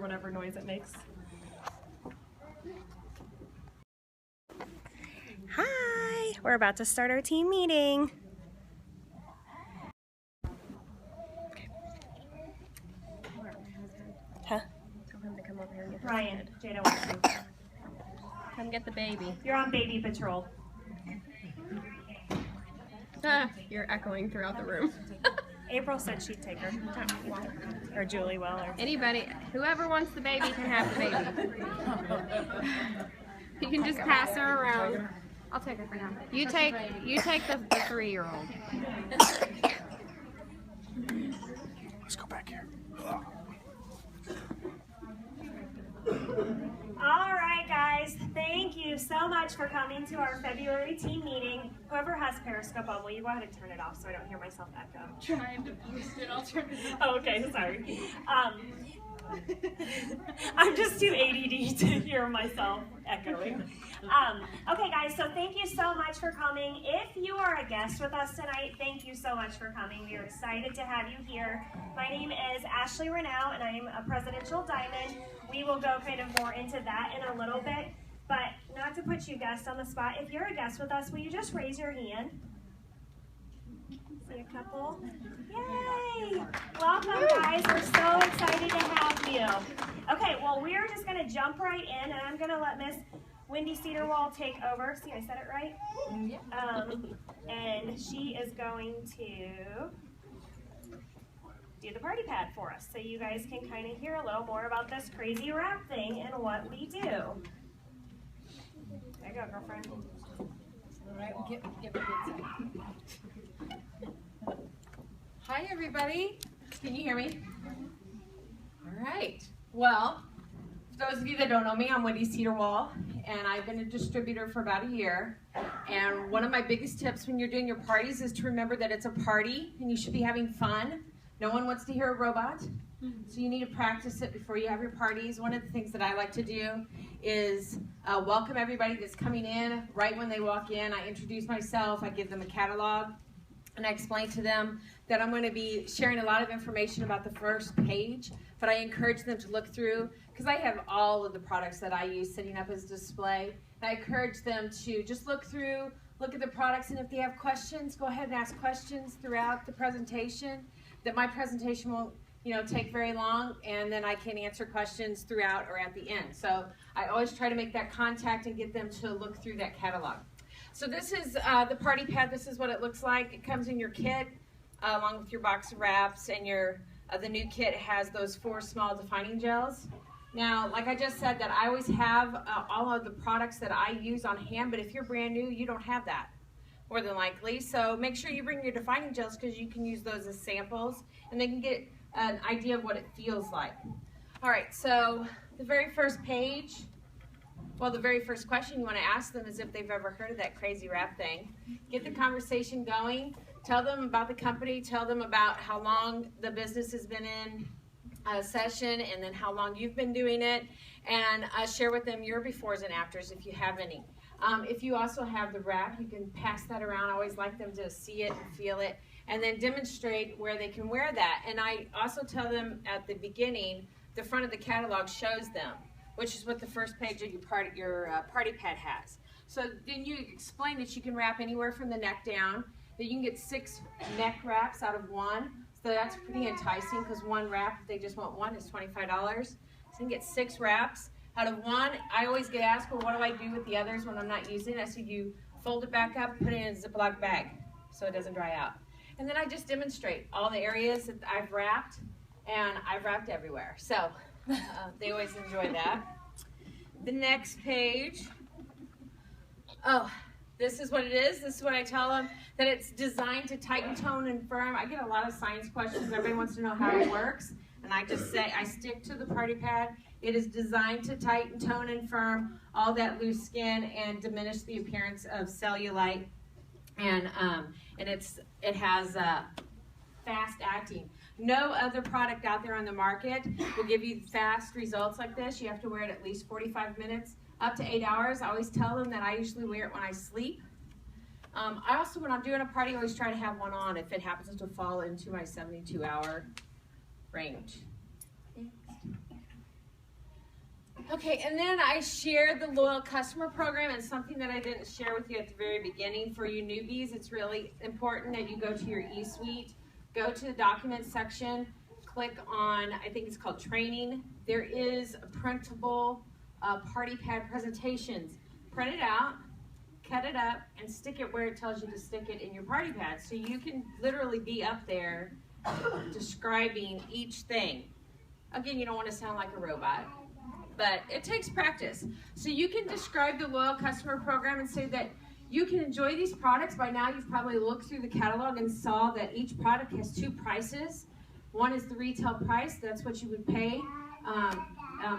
whatever noise it makes. Hi, we're about to start our team meeting. Huh? Tell him to come over here and get Ryan, Jada wants you. Come get the baby. You're on baby patrol. You're echoing throughout the room. April said she'd take her. Or Julie will. Or Anybody, whoever wants the baby can have the baby. You can just pass her around. I'll take her for now. You take the 3-year-old. Let's go back here. All right, guys. Thank you so much for coming to our February team meeting. Whoever has Periscope on, will you go ahead and turn it off so I don't hear myself echo? Trying to post it, I'll turn it off. Oh, okay, sorry. I'm just too ADD to hear myself echoing. Okay, guys, so thank you so much for coming. If you are a guest with us tonight, thank you so much for coming. We are excited to have you here. My name is Ashley Ranow, and I am a presidential diamond. We will go kind of more into that in a little bit, but not to put you guests on the spot. If you're a guest with us, will you just raise your hand? See a couple? Yay! Welcome, guys. We're so excited to have you. Okay, well, we're just going to jump right in, and I'm going to let Miss Wendy Cedarwall take over. See, I said it right? Yeah. And she is going to do the party pad for us, so you guys can kind of hear a little more about this crazy wrap thing and what we do. There you go, girlfriend. All right, we'll get the good side. Hi, everybody. Can you hear me? All right. Well, for those of you that don't know me, I'm Wendy Cedarwall, and I've been a distributor for about a year. And one of my biggest tips when you're doing your parties is to remember that it's a party and you should be having fun. No one wants to hear a robot, so you need to practice it before you have your parties. One of the things that I like to do is welcome everybody that's coming in. Right when they walk in, I introduce myself, I give them a catalog, and I explain to them that I'm going to be sharing a lot of information about the first page, but I encourage them to look through, because I have all of the products that I use sitting up as display. And I encourage them to just look through, look at the products, and if they have questions, go ahead and ask questions throughout the presentation. That my presentation won't, take very long, and then I can answer questions throughout or at the end. So I always try to make that contact and get them to look through that catalog. So this is the party pad. This is what it looks like. It comes in your kit along with your box of wraps, and the new kit has those 4 small defining gels. Now, like I just said, that I always have all of the products that I use on hand, but if you're brand new, you don't have that, more than likely. So make sure you bring your defining gels, because you can use those as samples, and they can get an idea of what it feels like. All right, so the very first page, the very first question you want to ask them is if they've ever heard of that crazy wrap thing. Get the conversation going. Tell them about the company. Tell them about how long the business has been in session, and then how long you've been doing it, and share with them your befores and afters if you have any. If you also have the wrap, you can pass that around. I always like them to see it and feel it, and then demonstrate where they can wear that. And I also tell them at the beginning, the front of the catalog shows them, which is what the first page of your party pad has. So then you explain that you can wrap anywhere from the neck down, that you can get 6 neck wraps out of one. So that's pretty enticing, because one wrap, if they just want one, is $25. So you can get 6 wraps out of one. I always get asked, well, what do I do with the others when I'm not using it? I said, you fold it back up, put it in a Ziploc bag so it doesn't dry out. And then I just demonstrate all the areas that I've wrapped, and I've wrapped everywhere. So they always enjoy that. The next page, this is what it is. This is what I tell them, that it's designed to tighten, tone, and firm. I get a lot of science questions. Everybody wants to know how it works. And I just say, I stick to the party pad. It is designed to tighten, tone, and firm all that loose skin and diminish the appearance of cellulite. And it has fast acting. No other product out there on the market will give you fast results like this. You have to wear it at least 45 minutes, up to 8 hours. I always tell them that I usually wear it when I sleep. I also, when I'm doing a party, I always try to have one on if it happens to fall into my 72-hour range. Okay, and then I shared the loyal customer program, and something that I didn't share with you at the very beginning for you newbies, it's really important that you go to your eSuite, go to the documents section, click on, I think it's called training. There is a printable party pad presentations. Print it out, cut it up, and stick it where it tells you to stick it in your party pad. So you can literally be up there describing each thing. Again, you don't want to sound like a robot, but it takes practice. So you can describe the loyal customer program and say that you can enjoy these products. By now you've probably looked through the catalog and saw that each product has two prices. One is the retail price, that's what you would pay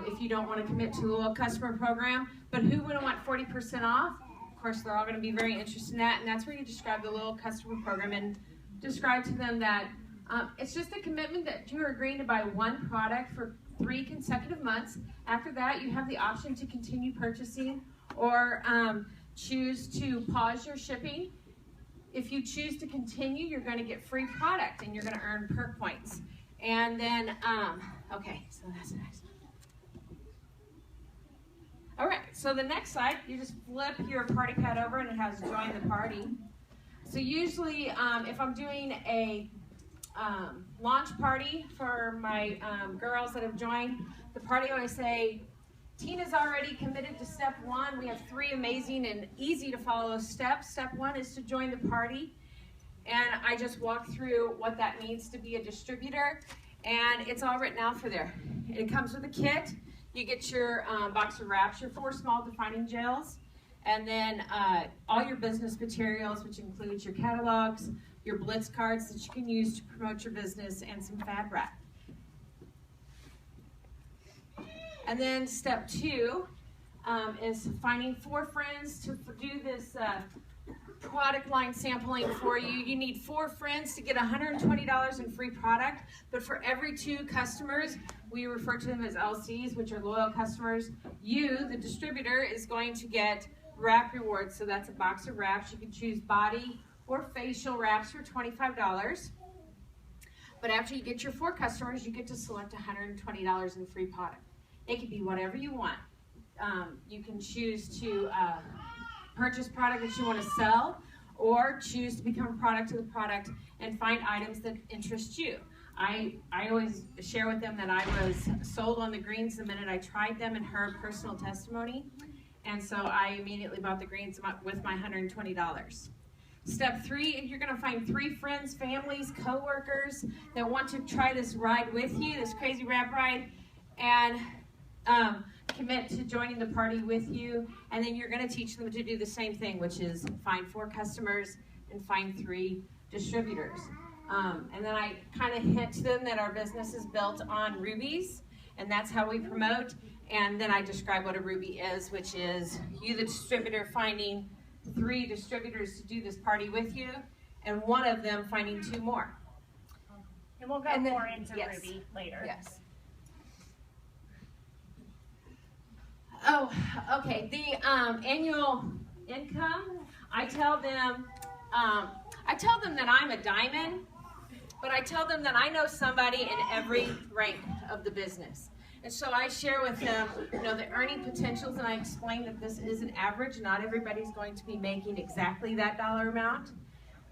if you don't want to commit to the loyal customer program. But who wouldn't want 40% off? Of course, they're all going to be very interested in that, and that's where you describe the loyal customer program and describe to them that it's just a commitment that you're agreeing to buy one product for 3 consecutive months. After that, you have the option to continue purchasing or choose to pause your shipping. If you choose to continue, you're going to get free product and you're going to earn perk points. And then, okay, so that's nice. All right, so the next slide, you just flip your party pad over and it has join the party. So usually, if I'm doing a launch party for my girls that have joined the party, I say, Tina's already committed to step 1. We have 3 amazing and easy to follow steps. Step 1 is to join the party. And I just walk through what that means to be a distributor. And it's all written out for there. It comes with a kit. You get your box of wraps, your 4 small defining gels, and then all your business materials, which includes your catalogs, your Blitz cards that you can use to promote your business, and some fab wrap. And then step 2 is finding 4 friends to do this product line sampling for you. You need 4 friends to get $120 in free product, but for every 2 customers, we refer to them as LCs, which are loyal customers. You, the distributor, is going to get wrap rewards. So that's a box of wraps. You can choose body or facial wraps for $25. But after you get your 4 customers, you get to select $120 in free product. It can be whatever you want. You can choose to purchase product that you want to sell, or choose to become a product of the product and find items that interest you. I always share with them that I was sold on the greens the minute I tried them and heard personal testimony, and so I immediately bought the greens with my $120. Step 3, you're going to find 3 friends, families, co-workers that want to try this ride with you, this crazy wrap ride, and commit to joining the party with you. And then you're going to teach them to do the same thing, which is find 4 customers and find 3 distributors. And then I kind of hint to them that our business is built on rubies, and that's how we promote. And then I describe what a ruby is, which is you, the distributor, finding 3 distributors to do this party with you, and one of them finding 2 more. And we'll go more into Ruby later. Yes. Oh, okay. The annual income, I tell them that I'm a diamond, but I tell them that I know somebody in every rank of the business. And so I share with them, the earning potentials, and I explain that this is an average. Not everybody's going to be making exactly that dollar amount.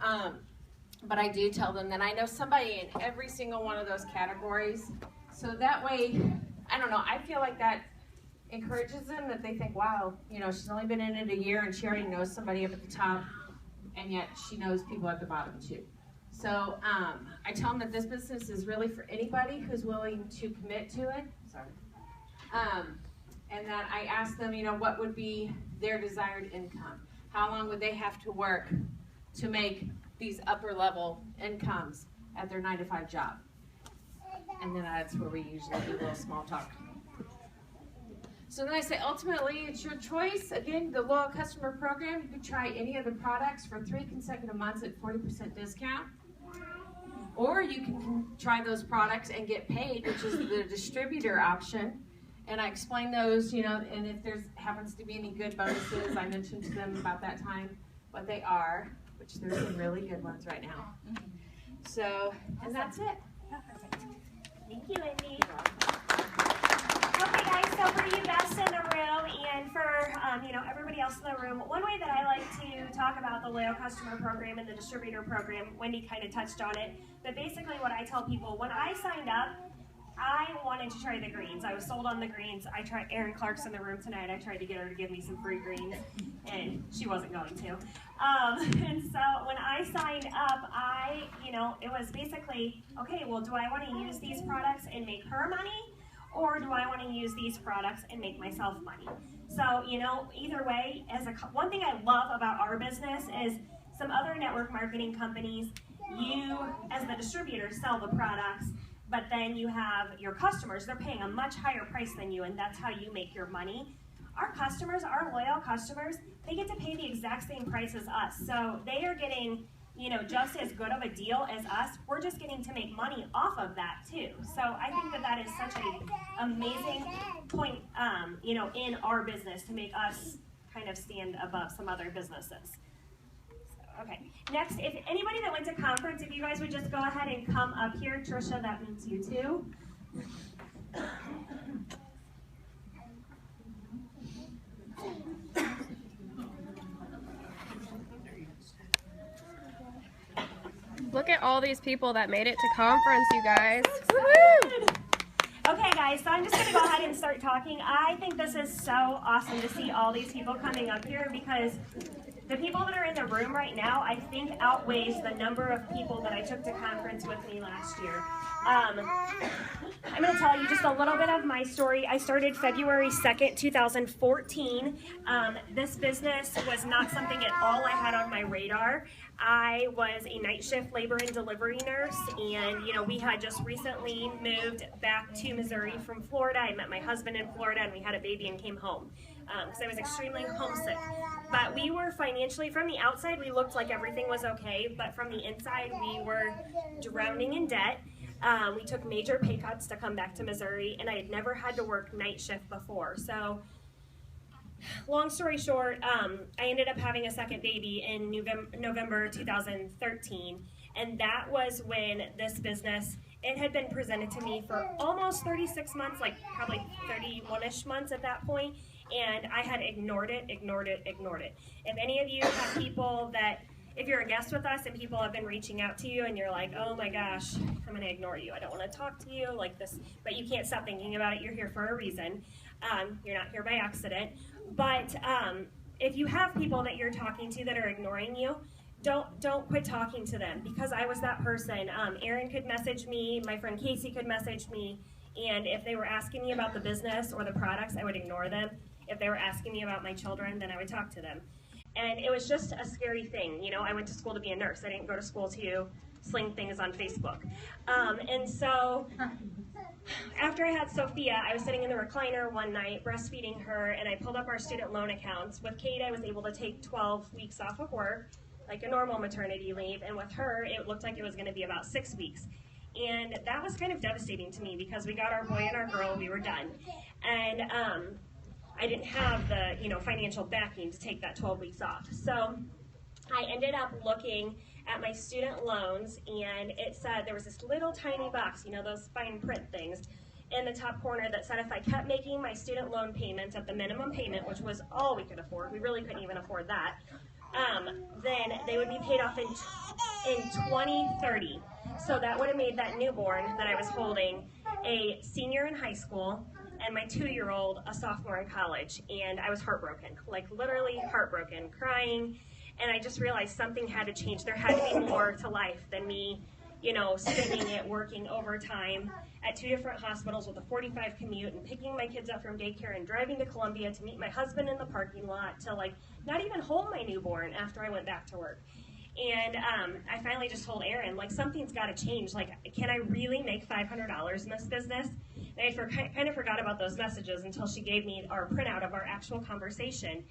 But I do tell them that I know somebody in every single one of those categories. So that way, I don't know, I feel like that encourages them, that they think, wow, she's only been in it a year and she already knows somebody up at the top, and yet she knows people at the bottom too. So I tell them that this business is really for anybody who's willing to commit to it. Sorry. And that I ask them, what would be their desired income? How long would they have to work to make these upper level incomes at their 9-to-5 job? And then that's where we usually do a little small talk. So then I say, ultimately, it's your choice. Again, the loyal customer program, you can try any of the products for 3 consecutive months at 40% discount. Or you can try those products and get paid, which is the distributor option. And I explain those, and if there happens to be any good bonuses, I mentioned to them about that time what they are, which there's some really good ones right now. So, and that's it. Thank you, Indy. Okay, guys, so for you best in across the room, one way that I like to talk about the loyal customer program and the distributor program, Wendy kind of touched on it, but basically what I tell people, when I signed up, I wanted to try the greens. I was sold on the greens. Erin Clark's in the room tonight. I tried to get her to give me some free greens, and she wasn't going to. And so when I signed up, it was basically, okay, well, do I want to use these products and make her money? Or do I want to use these products and make myself money? So, either way, one thing I love about our business is some other network marketing companies, you, as the distributor, sell the products, but then you have your customers, they're paying a much higher price than you, and that's how you make your money. Our customers, our loyal customers, they get to pay the exact same price as us. So they are getting, just as good of a deal as us. We're just getting to make money off of that too. So I think that is such an amazing point, in our business to make us kind of stand above some other businesses. Okay, next, if anybody that went to conference, if you guys would just go ahead and come up here. Trisha, that means you too. Look at all these people that made it to conference, you guys. Woo-hoo! Okay, guys, so I'm just going to go ahead and start talking. I think this is so awesome to see all these people coming up here because the people that are in the room right now, I think, outweighs the number of people that I took to conference with me last year. I'm going to tell you just a little bit of my story. I started February 2nd, 2014. This business was not something at all I had on my radar. I was a night shift labor and delivery nurse, and we had just recently moved back to Missouri from Florida. I met my husband in Florida, and we had a baby and came home because I was extremely homesick. But we were financially, from the outside, we looked like everything was okay, but from the inside, we were drowning in debt. We took major pay cuts to come back to Missouri, and I had never had to work night shift before. So, long story short, I ended up having a second baby in November 2013, and that was when this business, it had been presented to me for almost 36 months, like probably 31-ish months at that point, and I had ignored it. If any of you have people that, if you're a guest with us and people have been reaching out to you and you're like, oh my gosh, I'm going to ignore you. I don't want to talk to you like this, but you can't stop thinking about it. You're here for a reason. You're not here by accident. But if you have people that you're talking to that are ignoring you, don't quit talking to them, because I was that person. Erin could message me, my friend Casey could message me, and if they were asking me about the business or the products, I would ignore them. If they were asking me about my children, then I would talk to them. And it was just a scary thing. I went to school to be a nurse. I didn't go to school to sling things on Facebook. And so after I had Sophia, I was sitting in the recliner one night breastfeeding her, and I pulled up our student loan accounts. With Kate, I was able to take 12 weeks off of work, like a normal maternity leave, and with her, it looked like it was going to be about 6 weeks. And that was kind of devastating to me because we got our boy and our girl, we were done. And I didn't have the financial backing to take that 12 weeks off. So I ended up looking at my student loans, and it said there was this little tiny box, those fine print things, in the top corner that said if I kept making my student loan payments at the minimum payment, which was all we could afford, we really couldn't even afford that, then they would be paid off in 2030. So that would have made that newborn that I was holding a senior in high school, and my 2-year-old a sophomore in college. And I was heartbroken, like literally heartbroken, crying. And I just realized something had to change. There had to be more to life than me, spending it working overtime at 2 different hospitals with a 45 commute and picking my kids up from daycare and driving to Columbia to meet my husband in the parking lot to not even hold my newborn after I went back to work. And I finally just told Erin, something's got to change. Can I really make $500 in this business? And I kind of forgot about those messages until she gave me our printout of our actual conversation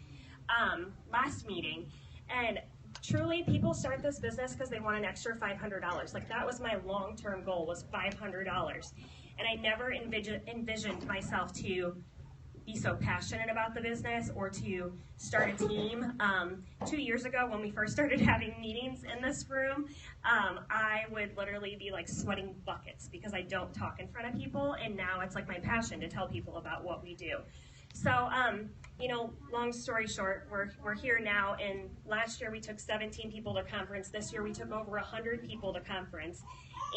last meeting. And truly, people start this business because they want an extra $500. That was my long-term goal, was $500. And I never envisioned myself to be so passionate about the business or to start a team. 2 years ago, when we first started having meetings in this room, I would literally be sweating buckets because I don't talk in front of people, and now it's my passion to tell people about what we do. So, long story short, we're here now, and last year we took 17 people to conference. This year we took over 100 people to conference,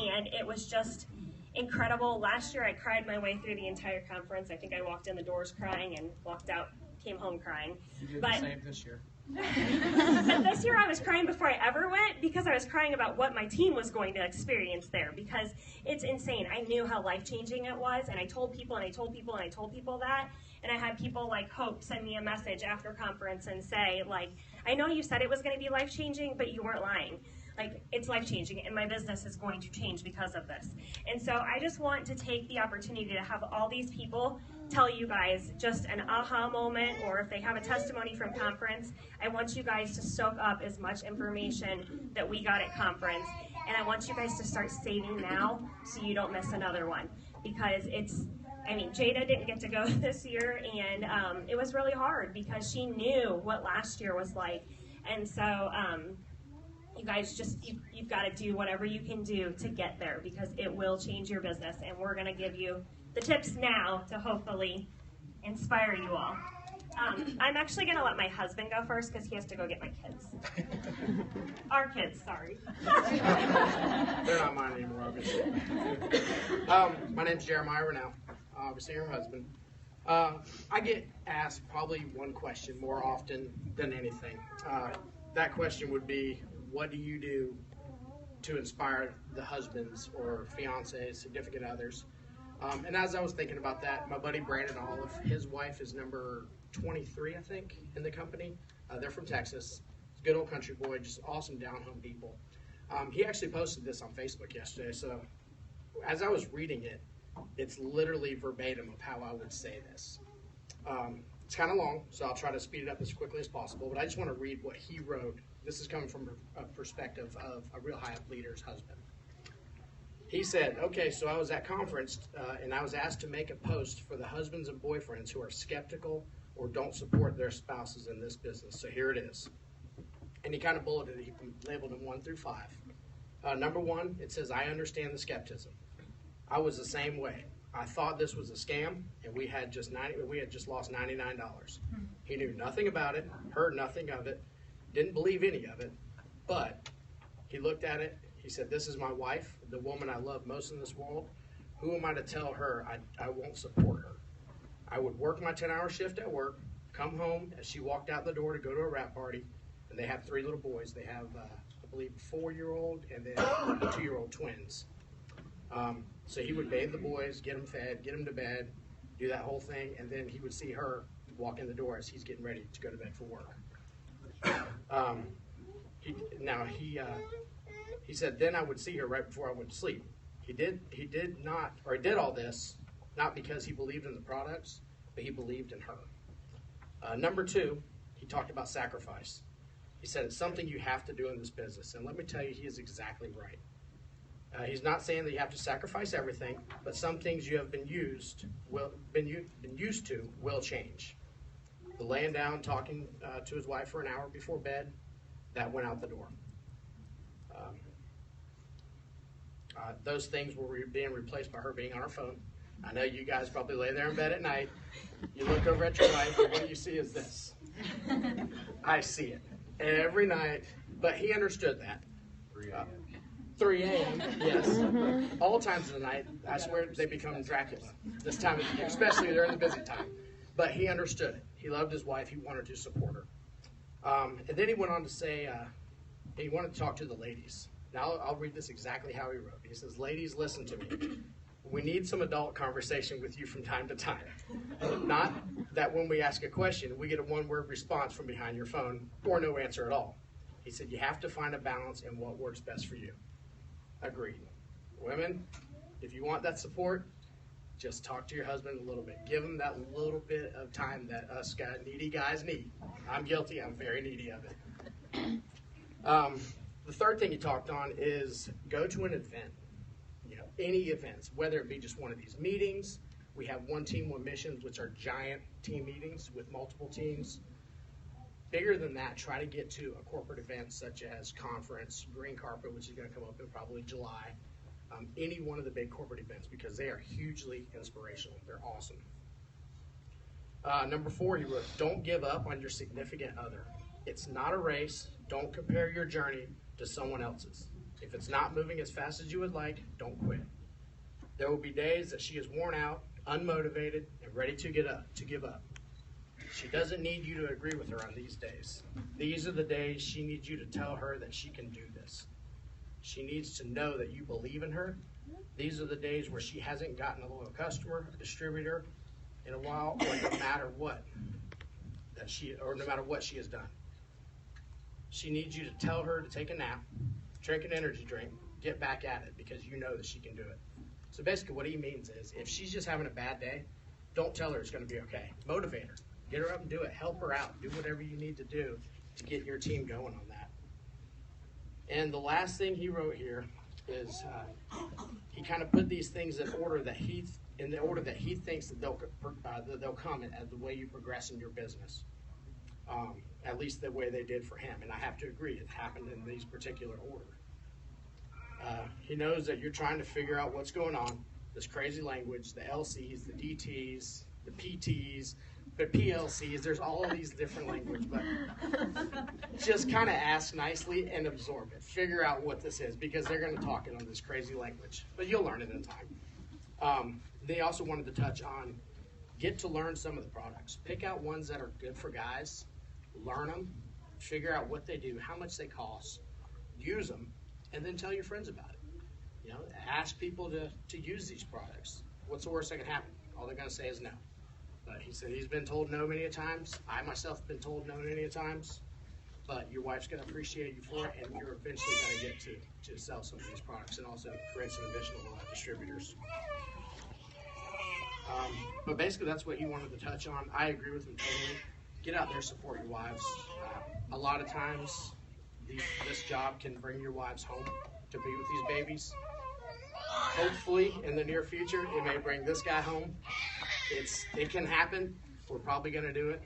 and it was just incredible. Last year I cried my way through the entire conference. I think I walked in the doors crying and walked out, came home crying. You did the same this year. But this year I was crying before I ever went, because I was crying about what my team was going to experience there, because it's insane. I knew how life-changing it was, and I told people and I told people and I told people that, and I had people like Hope send me a message after conference and say, like, I know you said it was going to be life-changing, but you weren't lying. Like, it's life-changing, and my business is going to change because of this. And so I just want to take the opportunity to have all these people tell you guys just an aha moment, or if they have a testimony from conference, I want you guys to soak up as much information that we got at conference. And I want you guys to start saving now so you don't miss another one. Because Jada didn't get to go this year, and it was really hard because she knew what last year was like. And so you guys you've got to do whatever you can do to get there, because it will change your business, and we're going to give you the tips now to hopefully inspire you all. I'm actually going to let my husband go first because he has to go get my kids. Our kids, sorry. They're not mine anymore, obviously. My name's Jeremiah Ranow, obviously her husband. I get asked probably one question more often than anything. That question would be, what do you do to inspire the husbands or fiancés, significant others? And as I was thinking about that, my buddy Brandon Olive, his wife is number 23, I think, in the company. They're from Texas. Good old country boy, just awesome down-home people. He actually posted this on Facebook yesterday, so as I was reading it, it's literally verbatim of how I would say this. It's kind of long, so I'll try to speed it up as quickly as possible, but I just want to read what he wrote. This is coming from a perspective of a real high-up leader's husband. He said, okay, so I was at conference, and I was asked to make a post for the husbands and boyfriends who are skeptical or don't support their spouses in this business. So here it is. And he kind of bulleted it. He labeled them 1 through 5. Number 1, it says, I understand the skepticism. I was the same way. I thought this was a scam, and we had just lost $99. He knew nothing about it, heard nothing of it, didn't believe any of it, but he looked at it. He said, this is my wife, the woman I love most in this world. Who am I to tell her I won't support her? I would work my 10-hour shift at work, come home as she walked out the door to go to a wrap party, and they have 3 little boys. They have, I believe, a 4-year-old and then 2-year-old twins. So he would bathe the boys, get them fed, get them to bed, do that whole thing, and then he would see her walk in the door as he's getting ready to go to bed for work. He said, then I would see her right before I went to sleep. He did all this, not because he believed in the products, but he believed in her. Number 2, he talked about sacrifice. He said, it's something you have to do in this business. And let me tell you, he is exactly right. He's not saying that you have to sacrifice everything, but some things you have been used to will change. The laying down, talking to his wife for an hour before bed, that went out the door. Those things were being replaced by her being on her phone. I know you guys probably lay there in bed at night. You look over at your wife, and what you see is this. I see it every night, but he understood that. 3 a.m., yes. All times of the night, I swear they become Dracula this time of the year, especially during the busy time. But he understood it. He loved his wife. He wanted to support her. And then he went on to say he wanted to talk to the ladies. Now, I'll read this exactly how he wrote. He says, ladies, listen to me. We need some adult conversation with you from time to time. Not that when we ask a question, we get a one-word response from behind your phone or no answer at all. He said, you have to find a balance in what works best for you. Agreed. Women, if you want that support, just talk to your husband a little bit. Give him that little bit of time that us needy guys need. I'm guilty. I'm very needy of it. The third thing he talked on is go to an event. Any events, whether it be just one of these meetings. We have One Team, One Missions, which are giant team meetings with multiple teams. Bigger than that, try to get to a corporate event such as conference, green carpet, which is going to come up in probably July. Any one of the big corporate events, because they are hugely inspirational. They're awesome. Number 4, he wrote, don't give up on your significant other. It's not a race. Don't compare your journey to someone else's. If it's not moving as fast as you would like, don't quit. There will be days that she is worn out, unmotivated, and ready to give up. She doesn't need you to agree with her on these days. These are the days she needs you to tell her that she can do this. She needs to know that you believe in her. These are the days where she hasn't gotten a loyal customer, a distributor in a while, or no matter what she has done. She needs you to tell her to take a nap, drink an energy drink, get back at it, because you know that she can do it. So basically what he means is, if she's just having a bad day, don't tell her it's going to be okay. Motivate her. Get her up and do it. Help her out. Do whatever you need to do to get your team going on that. And the last thing he wrote here is he kind of put these things in order that he thinks that they'll come as the way you progress in your business. At least the way they did for him. And I have to agree, it happened in these particular order. He knows that you're trying to figure out what's going on, this crazy language, the LCs, the DTs, the PTs, the PLCs, there's all of these different language, but just kind of ask nicely and absorb it. Figure out what this is, because they're going to talk it on this crazy language, but you'll learn it in time. They also wanted to touch on, get to learn some of the products. Pick out ones that are good for guys, learn them, figure out what they do, how much they cost, use them, and then tell your friends about it. You know, ask people to use these products. What's the worst that can happen? All they're going to say is no. But he said he's been told no many a times. I myself have been told no many a times. But your wife's going to appreciate you for it, and you're eventually going to get to sell some of these products and also create some additional distributors. But basically, that's what he wanted to touch on. I agree with him totally. Get out there, support your wives. A lot of times, this job can bring your wives home to be with these babies. Hopefully, in the near future, it may bring this guy home. It can happen. We're probably going to do it.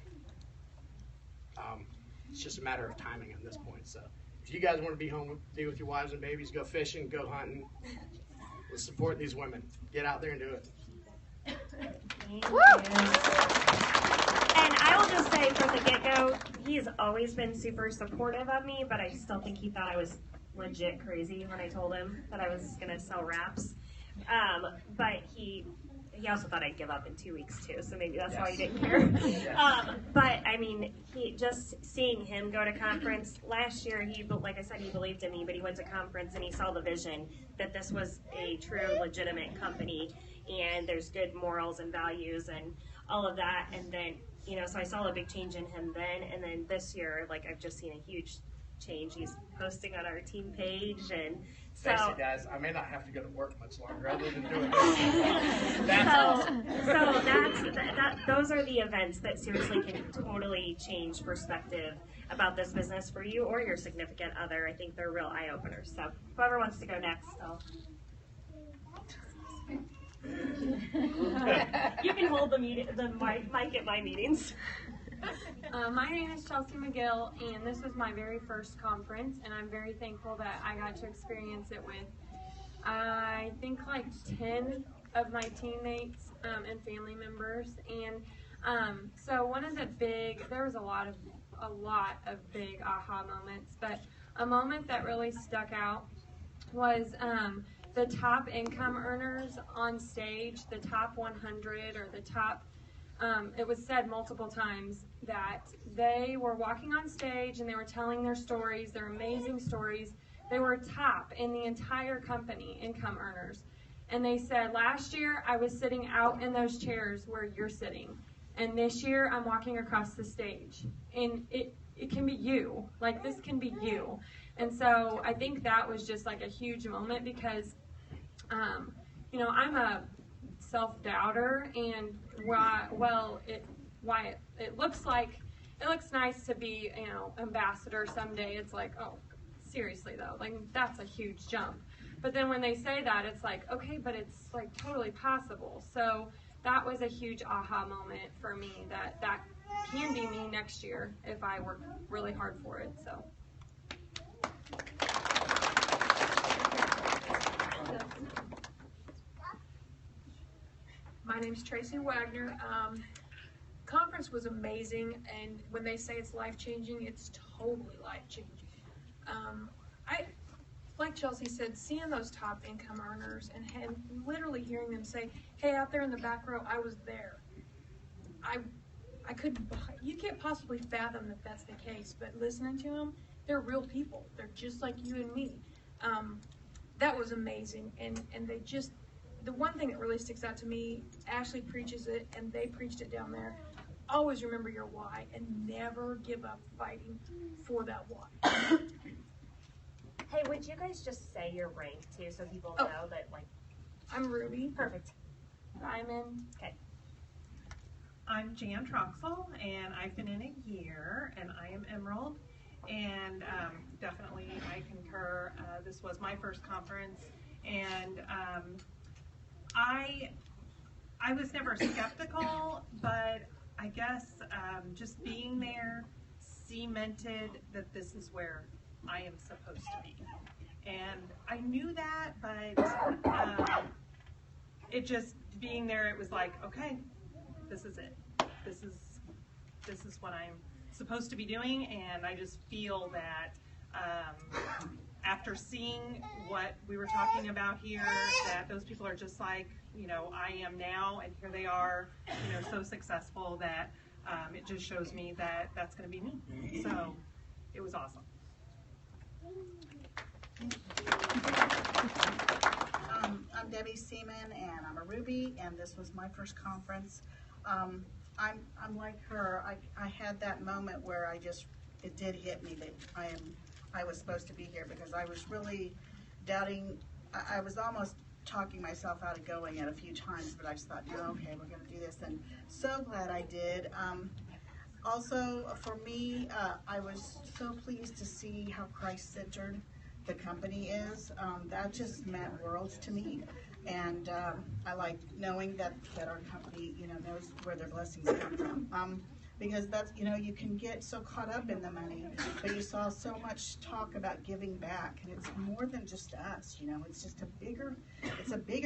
It's just a matter of timing at this point. So, if you guys want to be home, be with your wives and babies, go fishing, go hunting. Let's support these women. Get out there and do it. Thank you. And I will just say from the get-go, he's always been super supportive of me, but I still think he thought I was legit crazy when I told him that I was going to sell wraps. But he also thought I'd give up in 2 weeks too, so maybe that's why he didn't care. But I mean, just seeing him go to conference last year, like I said, he believed in me, but he went to conference and he saw the vision that this was a true, legitimate company, and there's good morals and values and all of that. And then, so I saw a big change in him then, and then this year, like, I've just seen a huge change. He's posting on our team page, and so Thanks, you guys. I may not have to go to work much longer other than doing this. That's awesome. So those are the events that seriously can totally change perspective about this business for you or your significant other. I think they're real eye openers. So whoever wants to go next, you can hold the mic at my meetings. My name is Chelsea McGill, and this was my very first conference, and I'm very thankful that I got to experience it with, I think, like 10 of my teammates and family members. And so one of the there was a lot of big aha moments, but a moment that really stuck out was the top income earners on stage, the top 100 or the top. It was said multiple times that they were walking on stage and they were telling their stories, their amazing stories. They were top in the entire company, income earners. And they said, last year I was sitting out in those chairs where you're sitting. And this year I'm walking across the stage. And it can be you. Like, this can be you. And so I think that was just like a huge moment because, I'm a self-doubter, and it looks nice to be, ambassador someday. It's like, oh, seriously though, like, that's a huge jump. But then when they say that, it's like, okay, but it's like totally possible. So that was a huge aha moment for me, that can be me next year if I work really hard for it. So. My name's Tracy Wagner. conference was amazing, and when they say it's life-changing, it's totally life-changing. I, like Chelsea said, seeing those top income earners and literally hearing them say, hey, out there in the back row, I was there. I couldn't, you can't possibly fathom that that's the case, but listening to them, they're real people. They're just like you and me. That was amazing, and they just, the one thing that really sticks out to me, Ashley preaches it, and they preached it down there. Always remember your why, and never give up fighting for that why. Hey, would you guys just say your rank too, so people know that, like? I'm Ruby. Perfect. Diamond. Okay. I'm Jan Troxel, and I've been in a year, and I am Emerald. And definitely I concur. This was my first conference, and I was never skeptical, but I guess just being there cemented that this is where I am supposed to be. And I knew that, but it just being there, it was like, okay, this is it. This is what I'm supposed to be doing, and I just feel that after seeing what we were talking about here, that those people are just like, you know, I am now, and here they are, you know, so successful that it just shows me that that's going to be me. So it was awesome. I'm Debbie Seaman, and I'm a Ruby, and this was my first conference. I'm like her. I had that moment where it did hit me that I was supposed to be here, because I was really doubting. I was almost talking myself out of going at a few times, but I just thought, no, okay, we're going to do this, and so glad I did. Also, for me, I was so pleased to see how Christ-centered the company is. That just meant worlds to me. And I like knowing that our company, you know, knows where their blessings come from. Because that's, you know, you can get so caught up in the money, but you saw so much talk about giving back, and it's more than just us, you know, it's just a bigger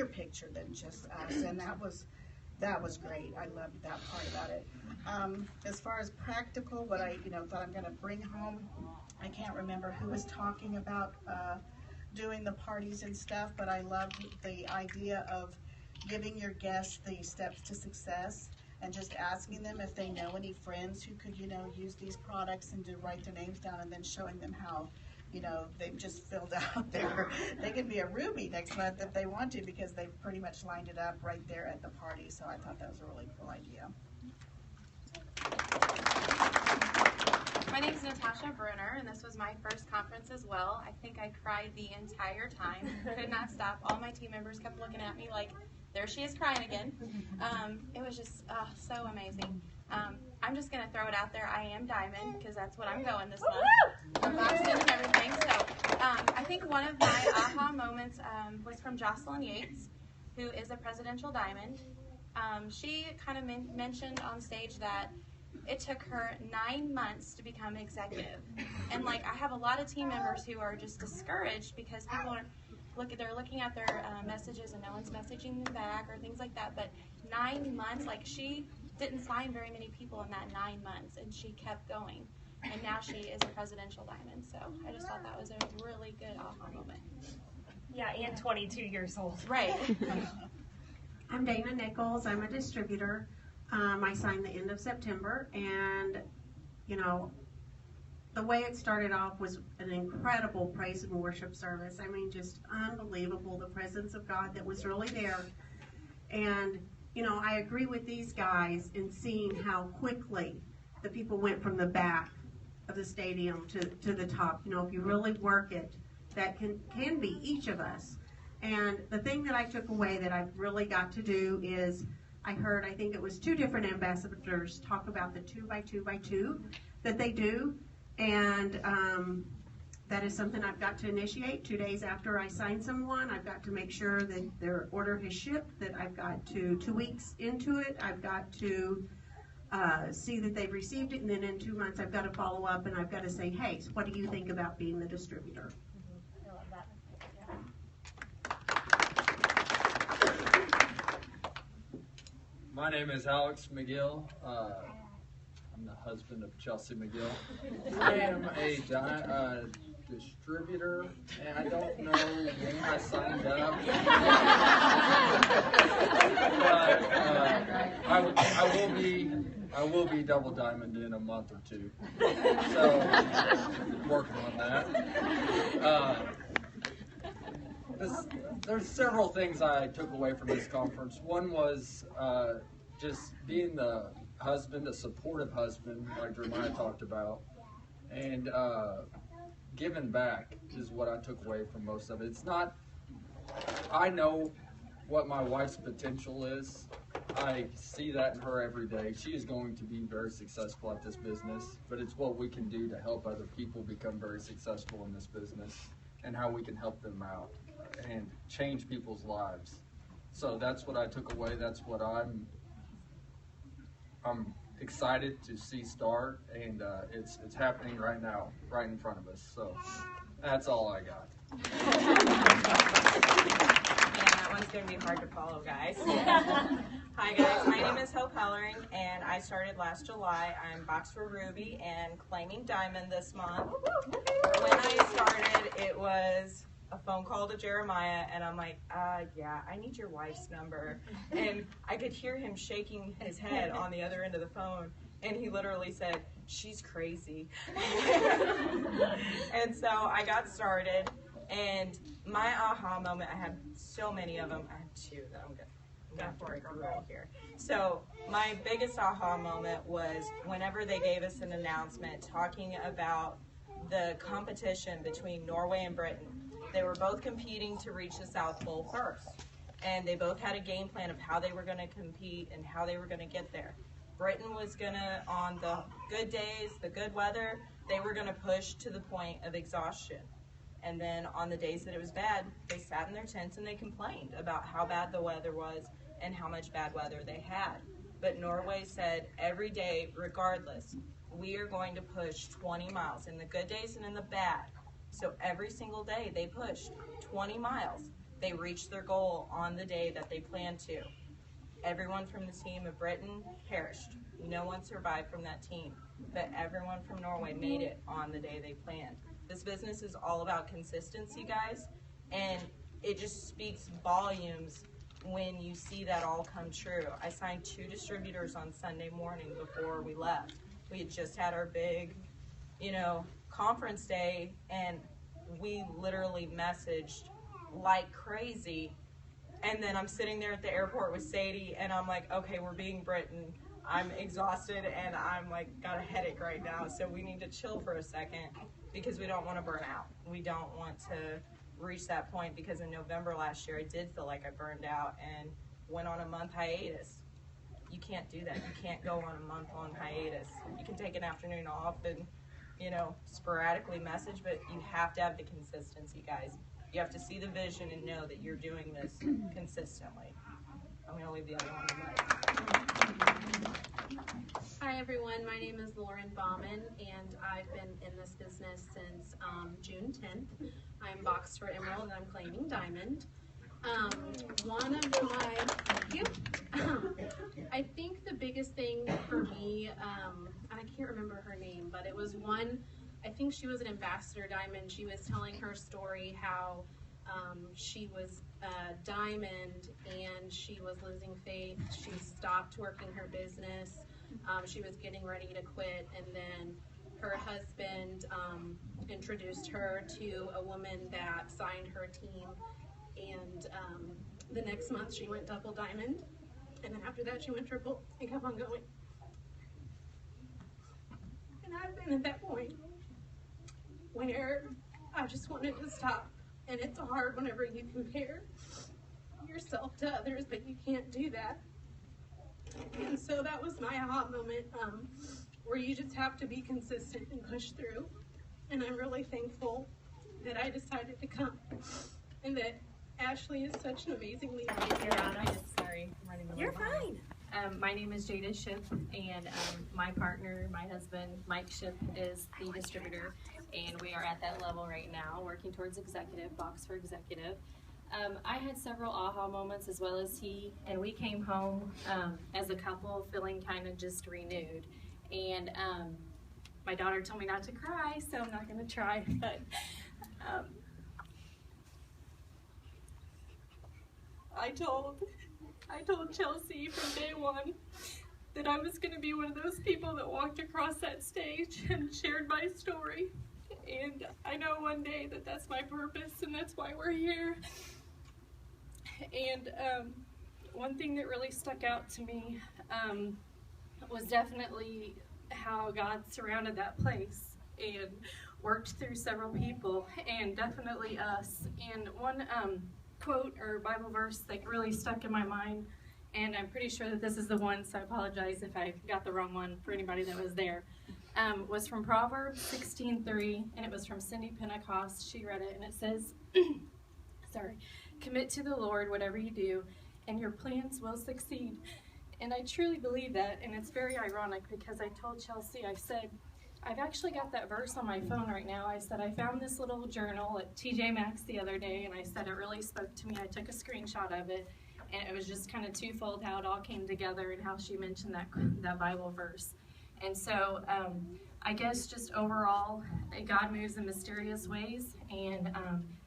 picture than just us, and that was great. I loved that part about it. As far as practical, what I, you know, thought I'm going to bring home, I can't remember who was talking about doing the parties and stuff, but I loved the idea of giving your guests the steps to success, and just asking them if they know any friends who could, you know, use these products, and to write their names down, and then showing them how, you know, they've just filled out they can be a Ruby next month if they want to, because they've pretty much lined it up right there at the party. So I thought that was a really cool idea. My name is Natasha Brunner, and this was my first conference as well. I think I cried the entire time. Could not stop. All my team members kept looking at me like, there she is crying again. It was just so amazing. I'm just going to throw it out there. I am Diamond, because that's what I'm going this month. I'm boxed in and everything. So I think one of my aha moments was from Jocelyn Yates, who is a Presidential Diamond. She kind of mentioned on stage that it took her 9 months to become executive. And like, I have a lot of team members who are just discouraged because people are they're looking at their messages and no one's messaging them back or things like that. But 9 months, like, she didn't sign very many people in that 9 months, and she kept going. And now she is a Presidential Diamond. So I just thought that was a really good aha moment. Yeah, and 22 years old. Right. I'm Dana Nichols. I'm a distributor. I signed the end of September, and you know, the way it started off was an incredible praise and worship service. I mean, just unbelievable, the presence of God that was really there. And you know, I agree with these guys in seeing how quickly the people went from the back of the stadium to the top. You know, if you really work it, that can be each of us. And the thing that I took away that I've really got to do is, I heard, I think it was 2 different ambassadors talk about the 2x2x2 that they do. And that is something I've got to initiate. 2 days after I sign someone, I've got to make sure that their order has shipped, that I've got to, 2 weeks into it, I've got to see that they've received it, and then in 2 months I've got to follow up, and I've got to say, hey, so what do you think about being the distributor? I love that. My name is Alex McGill. I'm the husband of Chelsea McGill. I am a distributor, and I don't know when I signed up. But I will be double diamond in a month or two. So working on that. There's several things I took away from this conference. One was just being the husband, a supportive husband, like Jeremiah talked about, and giving back is what I took away from most of it. It's not, I know what my wife's potential is. I see that in her every day. She is going to be very successful at this business, but it's what we can do to help other people become very successful in this business and how we can help them out and change people's lives. So that's what I took away. That's what I'm excited to see start, and it's happening right now, right in front of us. So that's all I got. That one's going to be hard to follow, guys. Hi, guys. My name is Hope Hellering, and I started last July. I'm boxed for Ruby and claiming diamond this month. When I started, it was a phone call to Jeremiah, and I'm like, yeah, I need your wife's number. And I could hear him shaking his head on the other end of the phone, and he literally said, she's crazy. And so I got started, and my aha moment, I have so many of them. I have two that I'm gonna break a rule here. So my biggest aha moment was whenever they gave us an announcement talking about the competition between Norway and Britain. They were both competing to reach the South Pole first, and they both had a game plan of how they were going to compete and how they were going to get there. Britain was going to, on the good days, the good weather, they were going to push to the point of exhaustion. And then on the days that it was bad, they sat in their tents and they complained about how bad the weather was and how much bad weather they had. But Norway said every day, regardless, we are going to push 20 miles in the good days and in the bad. So every single day they pushed 20 miles. They reached their goal on the day that they planned to. Everyone from the team of Britain perished. No one survived from that team, but everyone from Norway made it on the day they planned. This business is all about consistency, guys, and it just speaks volumes when you see that all come true. I signed 2 distributors on Sunday morning before we left. We had just had our big, conference day, and we literally messaged like crazy. And then I'm sitting there at the airport with Sadie, and I'm like, okay, we're being Britain. I'm exhausted, and I'm like, got a headache right now, so we need to chill for a second because we don't want to burn out. We don't want to reach that point, because in November last year, I did feel like I burned out and went on a month hiatus. You can't do that. You can't go on a month-long hiatus. You can take an afternoon off and sporadically message, but you have to have the consistency, guys. You have to see the vision and know that you're doing this consistently. I'm going to leave the other one away. Hi everyone, my name is Lauren Bauman, and I've been in this business since June 10th. I'm boxed for Emerald and I'm claiming Diamond. One of my, thank you. I think the biggest thing for me, and I can't remember her name, but it was one, I think she was an ambassador Diamond. She was telling her story how she was Diamond and she was losing faith. She stopped working her business. She was getting ready to quit, and then her husband introduced her to a woman that signed her team, and the next month she went double diamond, and then after that she went triple and kept on going. And I've been at that point where I just wanted to stop, and it's hard whenever you compare yourself to others, but you can't do that. And so that was my aha moment, where you just have to be consistent and push through. And I'm really thankful that I decided to come, and that Ashley is such an amazing leader. Sorry, I'm running a little behind. My name is Jada Ship, and my partner, my husband, Mike Ship, is the distributor, and we are at that level right now, working towards executive, box for executive. I had several aha moments as well as he, and we came home as a couple feeling kind of just renewed. And my daughter told me not to cry, so I'm not going to try, but I told Chelsea from day one that I was going to be one of those people that walked across that stage and shared my story. And I know one day that that's my purpose and that's why we're here. And one thing that really stuck out to me was definitely how God surrounded that place and worked through several people, and definitely us. And one quote or Bible verse that really stuck in my mind, and I'm pretty sure that this is the one, so I apologize if I got the wrong one for anybody that was there, was from Proverbs 16:3, and it was from Cindy Pentecost. She read it, and it says, sorry, commit to the Lord whatever you do, and your plans will succeed. And I truly believe that, and it's very ironic because I told Chelsea, I said, I've actually got that verse on my phone right now. I said, I found this little journal at TJ Maxx the other day, and I said it really spoke to me. I took a screenshot of it, and it was just kind of twofold how it all came together and how she mentioned that Bible verse. And so I guess just overall, God moves in mysterious ways, and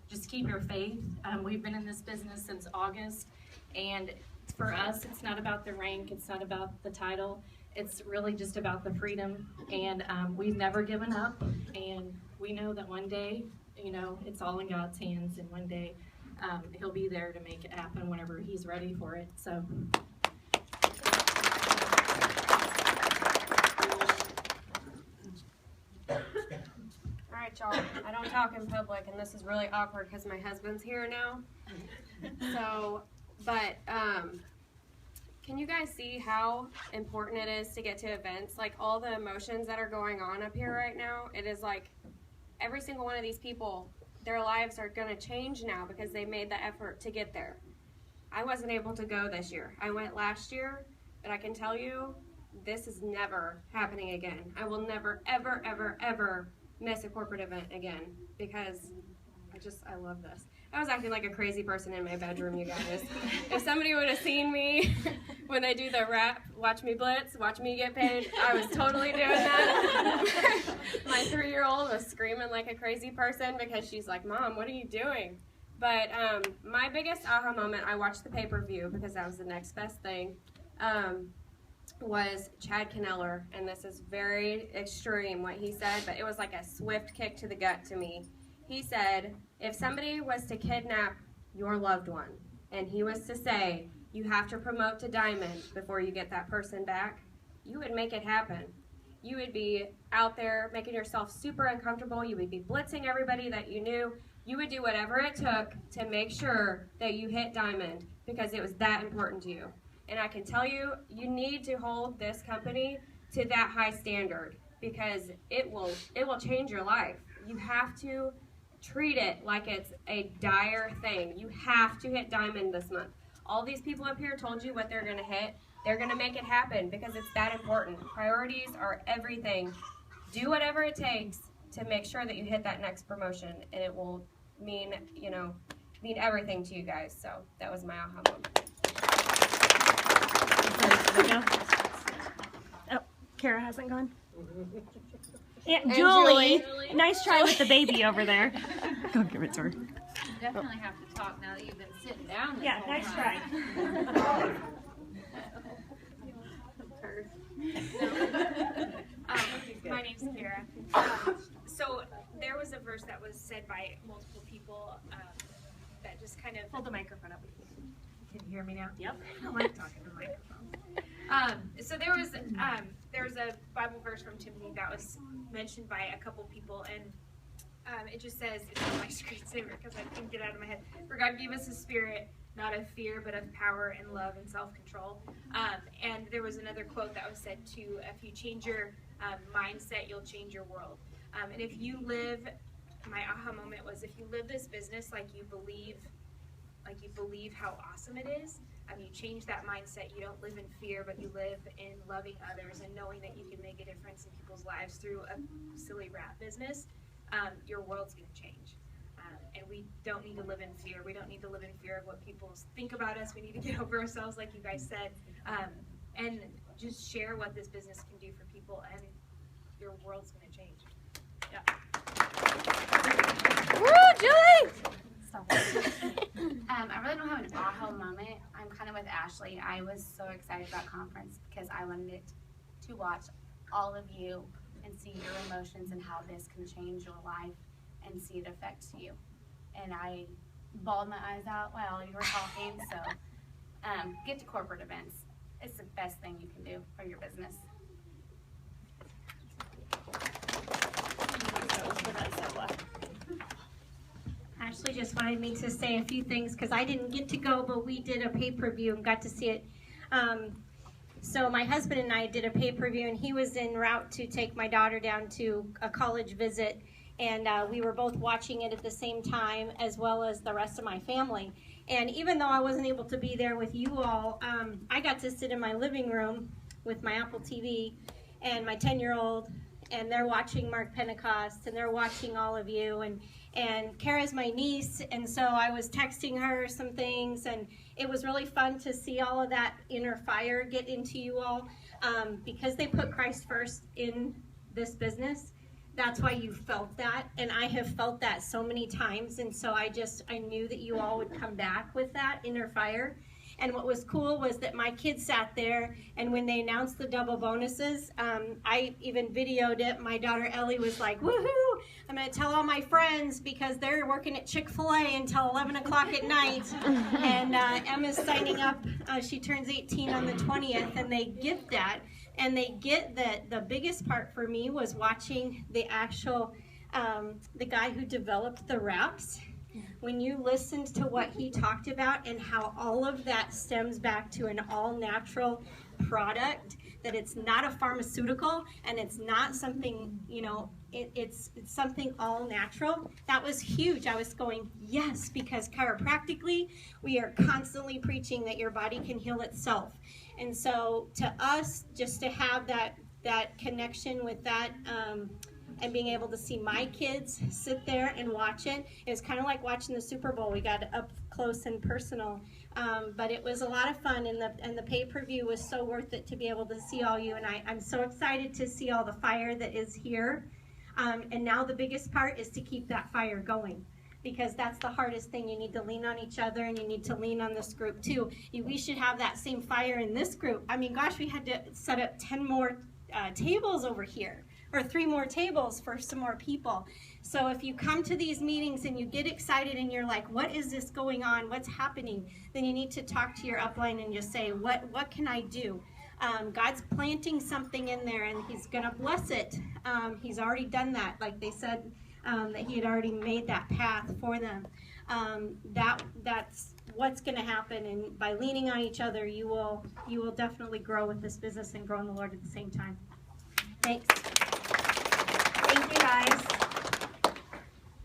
just keep your faith. We've been in this business since August, and for us, it's not about the rank, it's not about the title, it's really just about the freedom, and we've never given up, and we know that one day, you know, it's all in God's hands, and one day He'll be there to make it happen whenever He's ready for it. So. Alright, y'all, I don't talk in public, and this is really awkward because my husband's here now. So, but, can you guys see how important it is to get to events? Like, all the emotions that are going on up here right now, it is like, every single one of these people, their lives are going to change now because they made the effort to get there. I wasn't able to go this year. I went last year, but I can tell you, this is never happening again. I will never, ever, ever, ever miss a corporate event again because I love this. I was acting like a crazy person in my bedroom, you guys. If somebody would have seen me when they do the rap, watch me blitz, watch me get paid, I was totally doing that. My 3-year-old was screaming like a crazy person because she's like, Mom, what are you doing? But my biggest aha moment, I watched the pay-per-view because that was the next best thing, was Chad Kanneller, and this is very extreme what he said, but it was like a swift kick to the gut to me. He said, if somebody was to kidnap your loved one, and he was to say, you have to promote to diamond before you get that person back, you would make it happen. You would be out there making yourself super uncomfortable. You would be blitzing everybody that you knew. You would do whatever it took to make sure that you hit diamond because it was that important to you. And I can tell you, you need to hold this company to that high standard because it will change your life. You have to treat it like it's a dire thing. You have to hit diamond this month. All these people up here told you what they're going to hit. They're going to make it happen because it's that important. Priorities are everything. Do whatever it takes to make sure that you hit that next promotion, and it will mean, mean everything to you guys. So that was my aha moment. Oh, Kara hasn't gone. Aunt Julie, nice try with the baby over there. Go give it to her. You definitely have to talk now that you've been sitting down. Yeah, nice try. My name's Kara. So there was a verse that was said by multiple people that just kind of... Hold the microphone up. Can you hear me now? Yep. I like talking to the microphone. So there was a Bible verse from Timothy that was mentioned by a couple people, and it just says, it's on my screensaver because I couldn't get it out of my head. For God gave us a spirit, not of fear, but of power and love and self-control. And there was another quote that was said too, if you change your mindset, you'll change your world. And if you live, my aha moment was, if you live this business like you believe how awesome it is, you change that mindset. You don't live in fear, but you live in loving others and knowing that you can make a difference in people's lives through a silly rap business. Your world's going to change. And we don't need to live in fear. We don't need to live in fear of what people think about us. We need to get over ourselves, like you guys said, and just share what this business can do for people, and your world's going to change. Yeah. Woo, Julie! I really don't have an aha moment. I'm kind of with Ashley. I was so excited about conference because I wanted to watch all of you and see your emotions and how this can change your life and see it affect you. And I bawled my eyes out while you were talking. So get to corporate events. It's the best thing you can do for your business. Ashley just wanted me to say a few things because I didn't get to go, but we did a pay-per-view and got to see it. So my husband and I did a pay-per-view, and he was en route to take my daughter down to a college visit, and we were both watching it at the same time, as well as the rest of my family. And even though I wasn't able to be there with you all, I got to sit in my living room with my Apple TV and my 10-year-old, and they're watching Mark Pentecost, and they're watching all of you, and Kara's my niece, and so I was texting her some things, and it was really fun to see all of that inner fire get into you all, because they put Christ first in this business. That's why you felt that, and I have felt that so many times, and so I knew that you all would come back with that inner fire. And what was cool was that my kids sat there, and when they announced the double bonuses, I even videoed it. My daughter Ellie was like, woohoo, I'm going to tell all my friends because they're working at Chick-fil-A until 11 o'clock at night. And Emma's signing up. She turns 18 on the 20th, and they get that. And they get that the biggest part for me was watching the actual, the guy who developed the wraps. When you listened to what he talked about and how all of that stems back to an all-natural product, that it's not a pharmaceutical and it's not something, it's something all-natural, that was huge. I was going, yes, because chiropractically, we are constantly preaching that your body can heal itself. And so to us, just to have that connection with that, and being able to see my kids sit there and watch it. It was kind of like watching the Super Bowl. We got up close and personal, but it was a lot of fun, and the pay-per-view was so worth it to be able to see all you, and I'm so excited to see all the fire that is here, and now the biggest part is to keep that fire going, because that's the hardest thing. You need to lean on each other, and you need to lean on this group too. We should have that same fire in this group. I mean, gosh, we had to set up 10 more tables over here, or 3 more tables for some more people. So if you come to these meetings and you get excited and you're like, what is this going on? What's happening? Then you need to talk to your upline and just say, what can I do? God's planting something in there, and he's going to bless it. He's already done that. Like they said, that he had already made that path for them. That's what's going to happen, and by leaning on each other, you will definitely grow with this business and grow in the Lord at the same time. Thanks. Thank you, guys.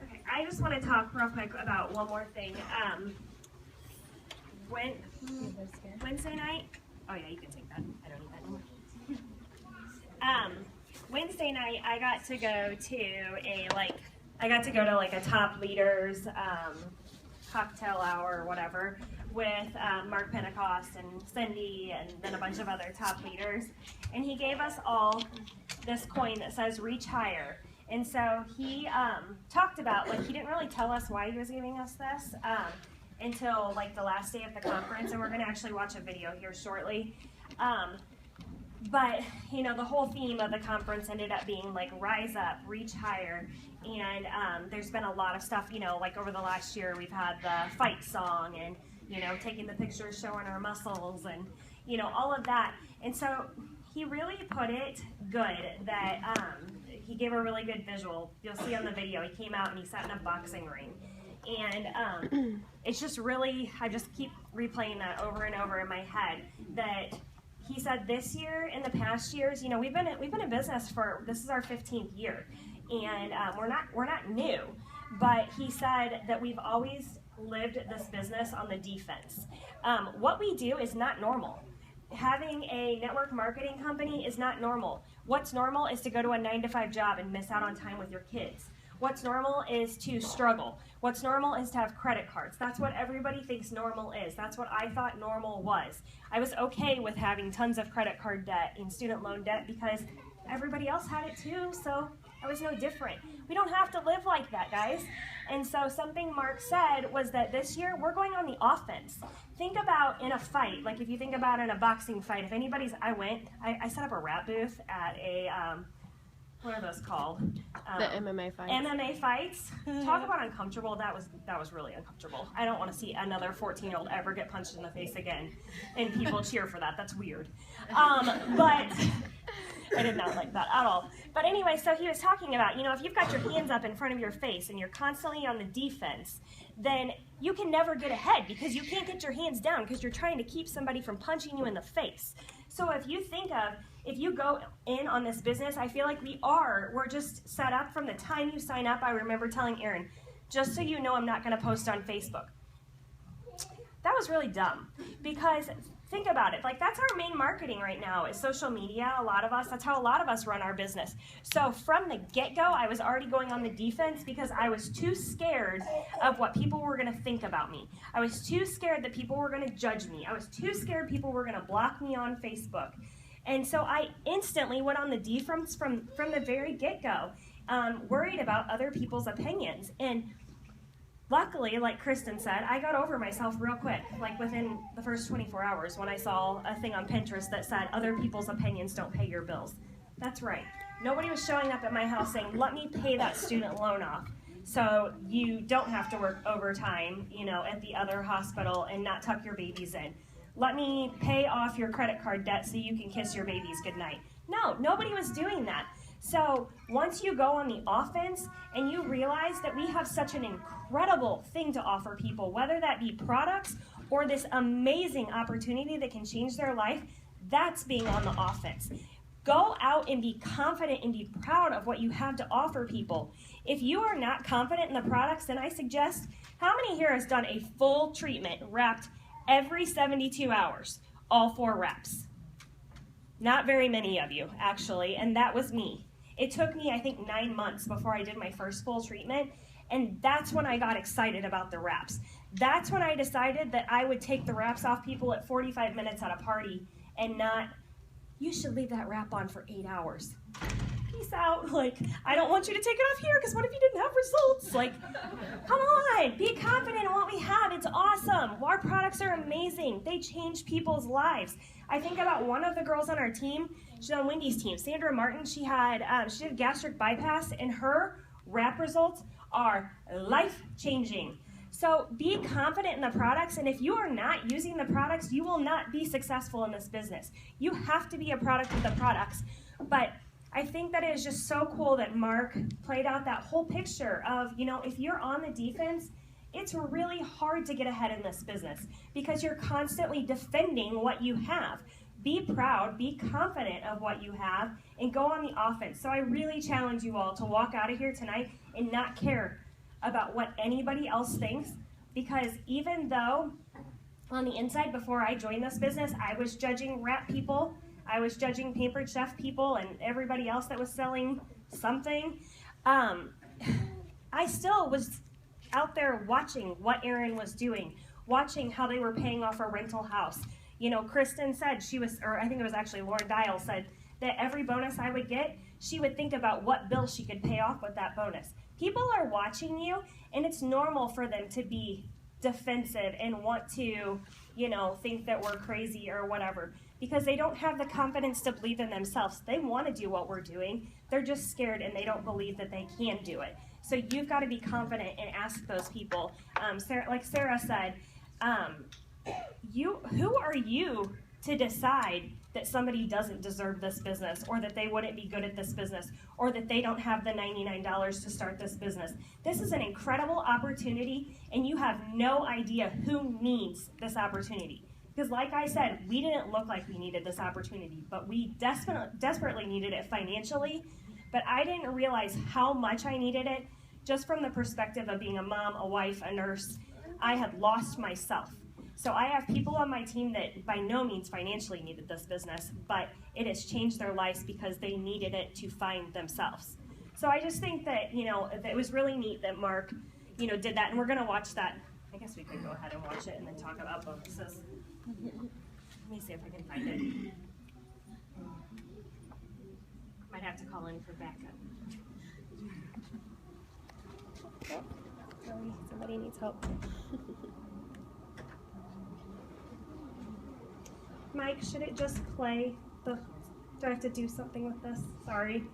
Okay, I just want to talk real quick about one more thing. Wednesday night? Oh yeah, you can take that. I don't need that anymore. Wednesday night, I got to go to a top leaders cocktail hour or whatever with Mark Pentecost and Cindy and then a bunch of other top leaders. And he gave us all this coin that says reach higher. And so he talked about, he didn't really tell us why he was giving us this until the last day of the conference, and we're going to actually watch a video here shortly. But, the whole theme of the conference ended up being rise up, reach higher. And there's been a lot of stuff, over the last year we've had the fight song and, taking the pictures showing our muscles and, all of that. And so he really put it good that he gave a really good visual. You'll see on the video, he came out and he sat in a boxing ring. And it's just really, I just keep replaying that over and over in my head, that he said this year, in the past years, we've been in business this is our 15th year, and we're not new, but he said that we've always lived this business on the defense. What we do is not normal. Having a network marketing company is not normal. What's normal is to go to a 9-to-5 job and miss out on time with your kids. What's normal is to struggle. What's normal is to have credit cards. That's what everybody thinks normal is. That's what I thought normal was. I was okay with having tons of credit card debt and student loan debt because everybody else had it too, so I was no different. We don't have to live like that, guys. And so something Mark said was that this year we're going on the offense. Think about in a fight, like if you think about in a boxing fight, if anybody's, I set up a rap booth at a, what are those called? The MMA fights. MMA fights. Talk about uncomfortable. That was really uncomfortable. I don't want to see another 14-year-old ever get punched in the face again, and people cheer for that. That's weird. But I did not like that at all. But anyway, so he was talking about, if you've got your hands up in front of your face and you're constantly on the defense, then you can never get ahead because you can't get your hands down because you're trying to keep somebody from punching you in the face. So if you go in on this business, I feel like we're just set up from the time you sign up. I remember telling Aaron, just so you know, I'm not going to post on Facebook. That was really dumb because think about it. Like, that's our main marketing right now is social media. That's how a lot of us run our business. So from the get-go, I was already going on the defense because I was too scared of what people were going to think about me. I was too scared that people were going to judge me. I was too scared people were going to block me on Facebook. And so I instantly went on the defense from the very get-go, worried about other people's opinions. And luckily, like Kristen said, I got over myself real quick, like within the first 24 hours when I saw a thing on Pinterest that said, other people's opinions don't pay your bills. That's right. Nobody was showing up at my house saying, let me pay that student loan off so you don't have to work overtime, at the other hospital and not tuck your babies in. Let me pay off your credit card debt so you can kiss your babies goodnight. No, nobody was doing that. So once you go on the offense and you realize that we have such an incredible thing to offer people, whether that be products or this amazing opportunity that can change their life, that's being on the offense. Go out and be confident and be proud of what you have to offer people. If you are not confident in the products, then I suggest, how many here has done a full treatment wrapped every 72 hours, all 4 reps? Not very many of you, actually, and that was me. It took me, I think, 9 months before I did my first full treatment, and that's when I got excited about the wraps. That's when I decided that I would take the wraps off people at 45 minutes at a party and not, you should leave that wrap on for 8 hours. Peace out. Like, I don't want you to take it off here because what if you didn't have results? Like, come on, be confident in what we have. It's awesome. Our products are amazing. They change people's lives. I think about one of the girls on our team. She's on Wendy's team, Sandra Martin. She did gastric bypass, and her wrap results are life-changing. So be confident in the products, and if you are not using the products, you will not be successful in this business. You have to be a product of the products. But I think that it is just so cool that Mark played out that whole picture of, if you're on the defense, it's really hard to get ahead in this business because you're constantly defending what you have. Be proud, be confident of what you have, and go on the offense. So I really challenge you all to walk out of here tonight and not care about what anybody else thinks, because even though on the inside, before I joined this business, I was judging wrap people, I was judging Pampered Chef people and everybody else that was selling something, I still was out there watching what Aaron was doing, watching how they were paying off a rental house. Kristen said I think it was actually Lauren Dial said that every bonus I would get, she would think about what bill she could pay off with that bonus. People are watching you, and it's normal for them to be defensive and want to, think that we're crazy or whatever, because they don't have the confidence to believe in themselves. They want to do what we're doing. They're just scared, and they don't believe that they can do it. So you've got to be confident and ask those people. Like Sarah said, who are you to decide that somebody doesn't deserve this business, or that they wouldn't be good at this business, or that they don't have the $99 to start this business? This is an incredible opportunity, and you have no idea who needs this opportunity. Because like I said, we didn't look like we needed this opportunity, but we desperately needed it financially. But I didn't realize how much I needed it just from the perspective of being a mom, a wife, a nurse. I had lost myself. So I have people on my team that by no means financially needed this business, but it has changed their lives because they needed it to find themselves. So I just think that, you know, it was really neat that Mark, you know, did that, and we're going to watch that. I guess we could go ahead and watch it and then talk about bonuses. Let me see if I can find it. Might have to call in for backup. Oh, somebody needs help. Mike, should it just play the... Do I have to do something with this? Sorry.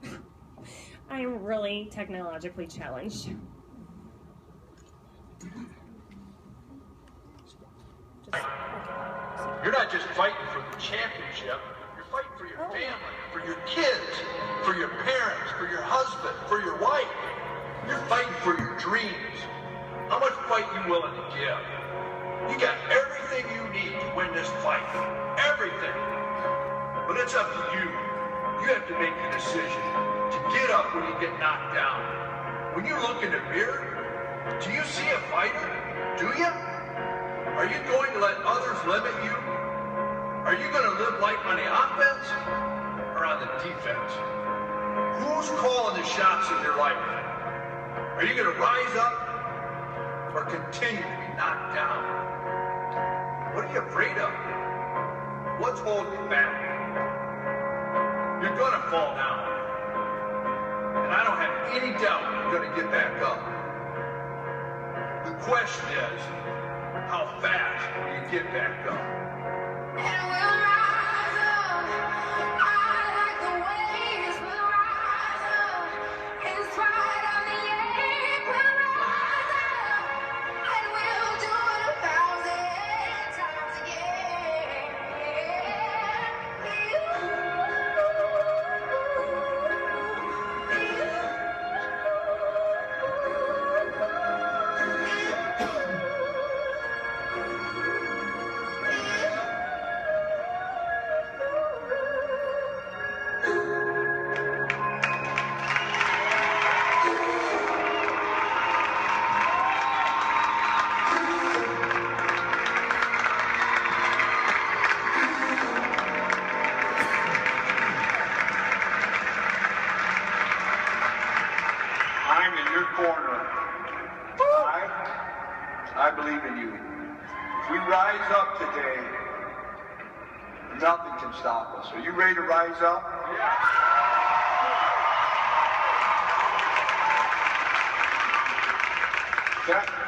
I am really technologically challenged. You're not just fighting for the championship, you're fighting for your family, for your kids, for your parents, for your husband, for your wife. You're fighting for your dreams. How much fight you willing to give? You got everything you need to win this fight. Everything. But it's up to you. You have to make the decision to get up when you get knocked down. When you look in the mirror, do you see a fighter? Do you? Are you going to let others limit you? Are you going to live life on the offense or on the defense? Who's calling the shots in your life? Are you going to rise up or continue to be knocked down? What are you afraid of? What's holding you back? You're going to fall down. And I don't have any doubt you're going to get back up. The question is, how fast will you get back up? And we'll rise up. I like the waves. We'll rise up. In spite of the ache, we'll rise up. And we'll do it 1,000 times again. I'm in your corner. I believe in you. If we rise up today, nothing can stop us. Are you ready to rise up?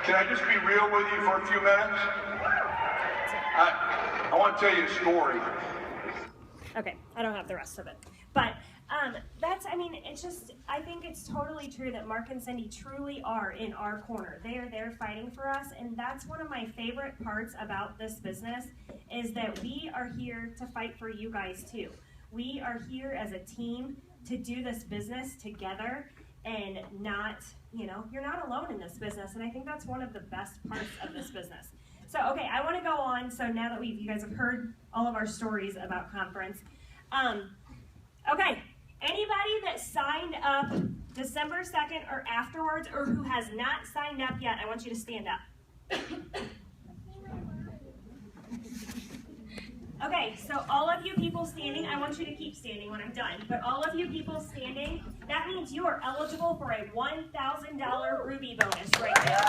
Can I just be real with you for a few minutes? I want to tell you a story. Okay, I don't have the rest of it. But that's, I mean, it's just, I think it's totally true that Mark and Cindy truly are in our corner. They are there fighting for us, and that's one of my favorite parts about this business is that we are here to fight for you guys too. We are here as a team to do this business together and not, you know, you're not alone in this business, and I think that's one of the best parts of this business. So, okay, I want to go on. So now that you guys have heard all of our stories about conference, okay, anybody that signed up December 2nd or afterwards, or who has not signed up yet, I want you to stand up. Okay, so all of you people standing, I want you to keep standing when I'm done, but all of you people standing, that means you are eligible for a $1,000 Ruby bonus right now.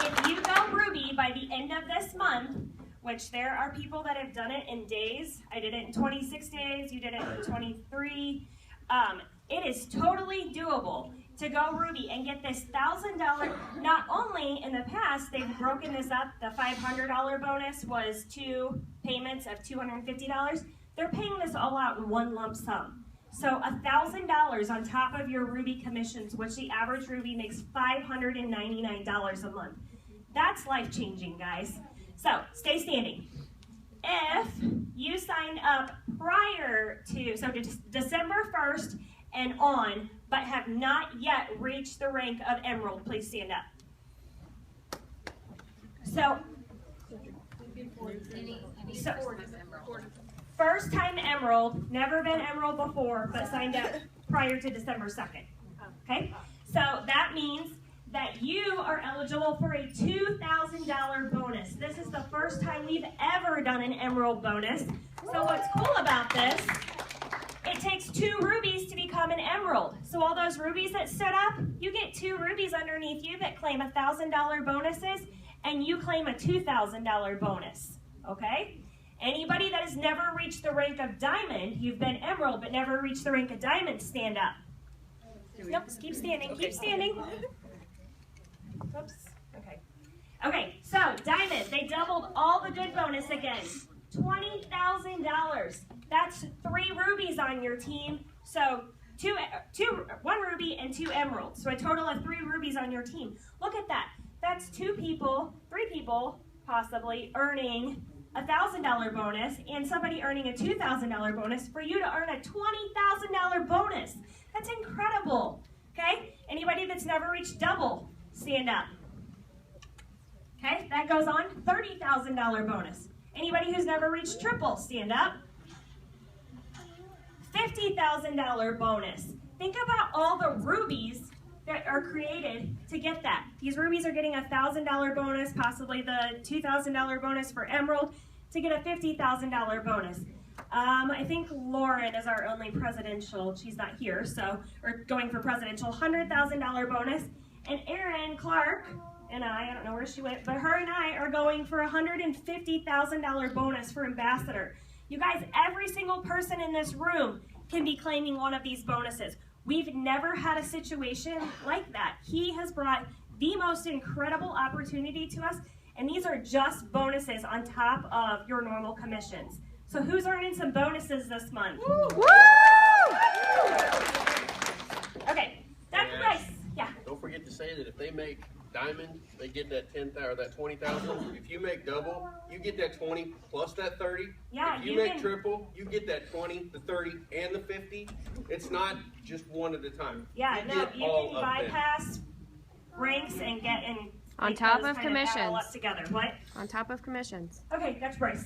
If you go Ruby by the end of this month, which there are people that have done it in days. I did it in 26 days. You did it in 23. It is totally doable to go Ruby and get this $1,000. Not only in the past, they've broken this up. The $500 bonus was 2 payments of $250. They're paying this all out in one lump sum. So $1,000 on top of your Ruby commissions, which the average Ruby makes $599 a month. That's life-changing, guys. So, stay standing. If you signed up prior to, so December 1st and on, but have not yet reached the rank of Emerald, please stand up. So first time Emerald, never been Emerald before, but signed up prior to December 2nd. Okay? So that means that you are eligible for a $2,000 bonus. This is the first time we've ever done an Emerald bonus. So what's cool about this, it takes 2 rubies to become an Emerald. emerald. So all those rubies that stood up, you get 2 rubies underneath you that claim $1,000 bonuses, and you claim a $2,000 bonus, okay? Anybody that has never reached the rank of diamond, you've been emerald but never reached the rank of diamond, stand up. Nope, just keep standing, keep standing. Oops, okay. Okay, so diamond, they doubled all the good bonus again. $20,000. That's 3 rubies on your team. So 1 ruby and 2 emeralds. So a total of 3 rubies on your team. Look at that. That's 3 people possibly earning a $1,000 bonus and somebody earning a $2,000 bonus for you to earn a $20,000 bonus. That's incredible. Okay? Anybody that's never reached double, stand up. Okay? That goes on. $30,000 bonus. Anybody who's never reached triple, stand up. $50,000 bonus. Think about all the rubies that are created to get that. These rubies are getting a $1,000 bonus, possibly the $2,000 bonus for emerald, to get a $50,000 bonus. I think Lauren is our only presidential, she's not here, so, or going for presidential, $100,000 bonus. And Erin Clark and I don't know where she went, but her and I are going for a $150,000 bonus for ambassador. You guys, every single person in this room can be claiming one of these bonuses. We've never had a situation like that. He has brought the most incredible opportunity to us, and these are just bonuses on top of your normal commissions. So who's earning some bonuses this month? Woo! Okay, Dr. Bryce, yeah. Don't forget to say that if they make diamond, they get that 10,000 or that 20,000. If you make double, you get that 20 plus that 30. Yeah, if you make triple, you get that 20, the 30, and the 50. It's not just one at a time. Yeah, you can bypass ranks and get in. On top of commissions. All up together. What? On top of commissions. Okay, Dr. Bryce.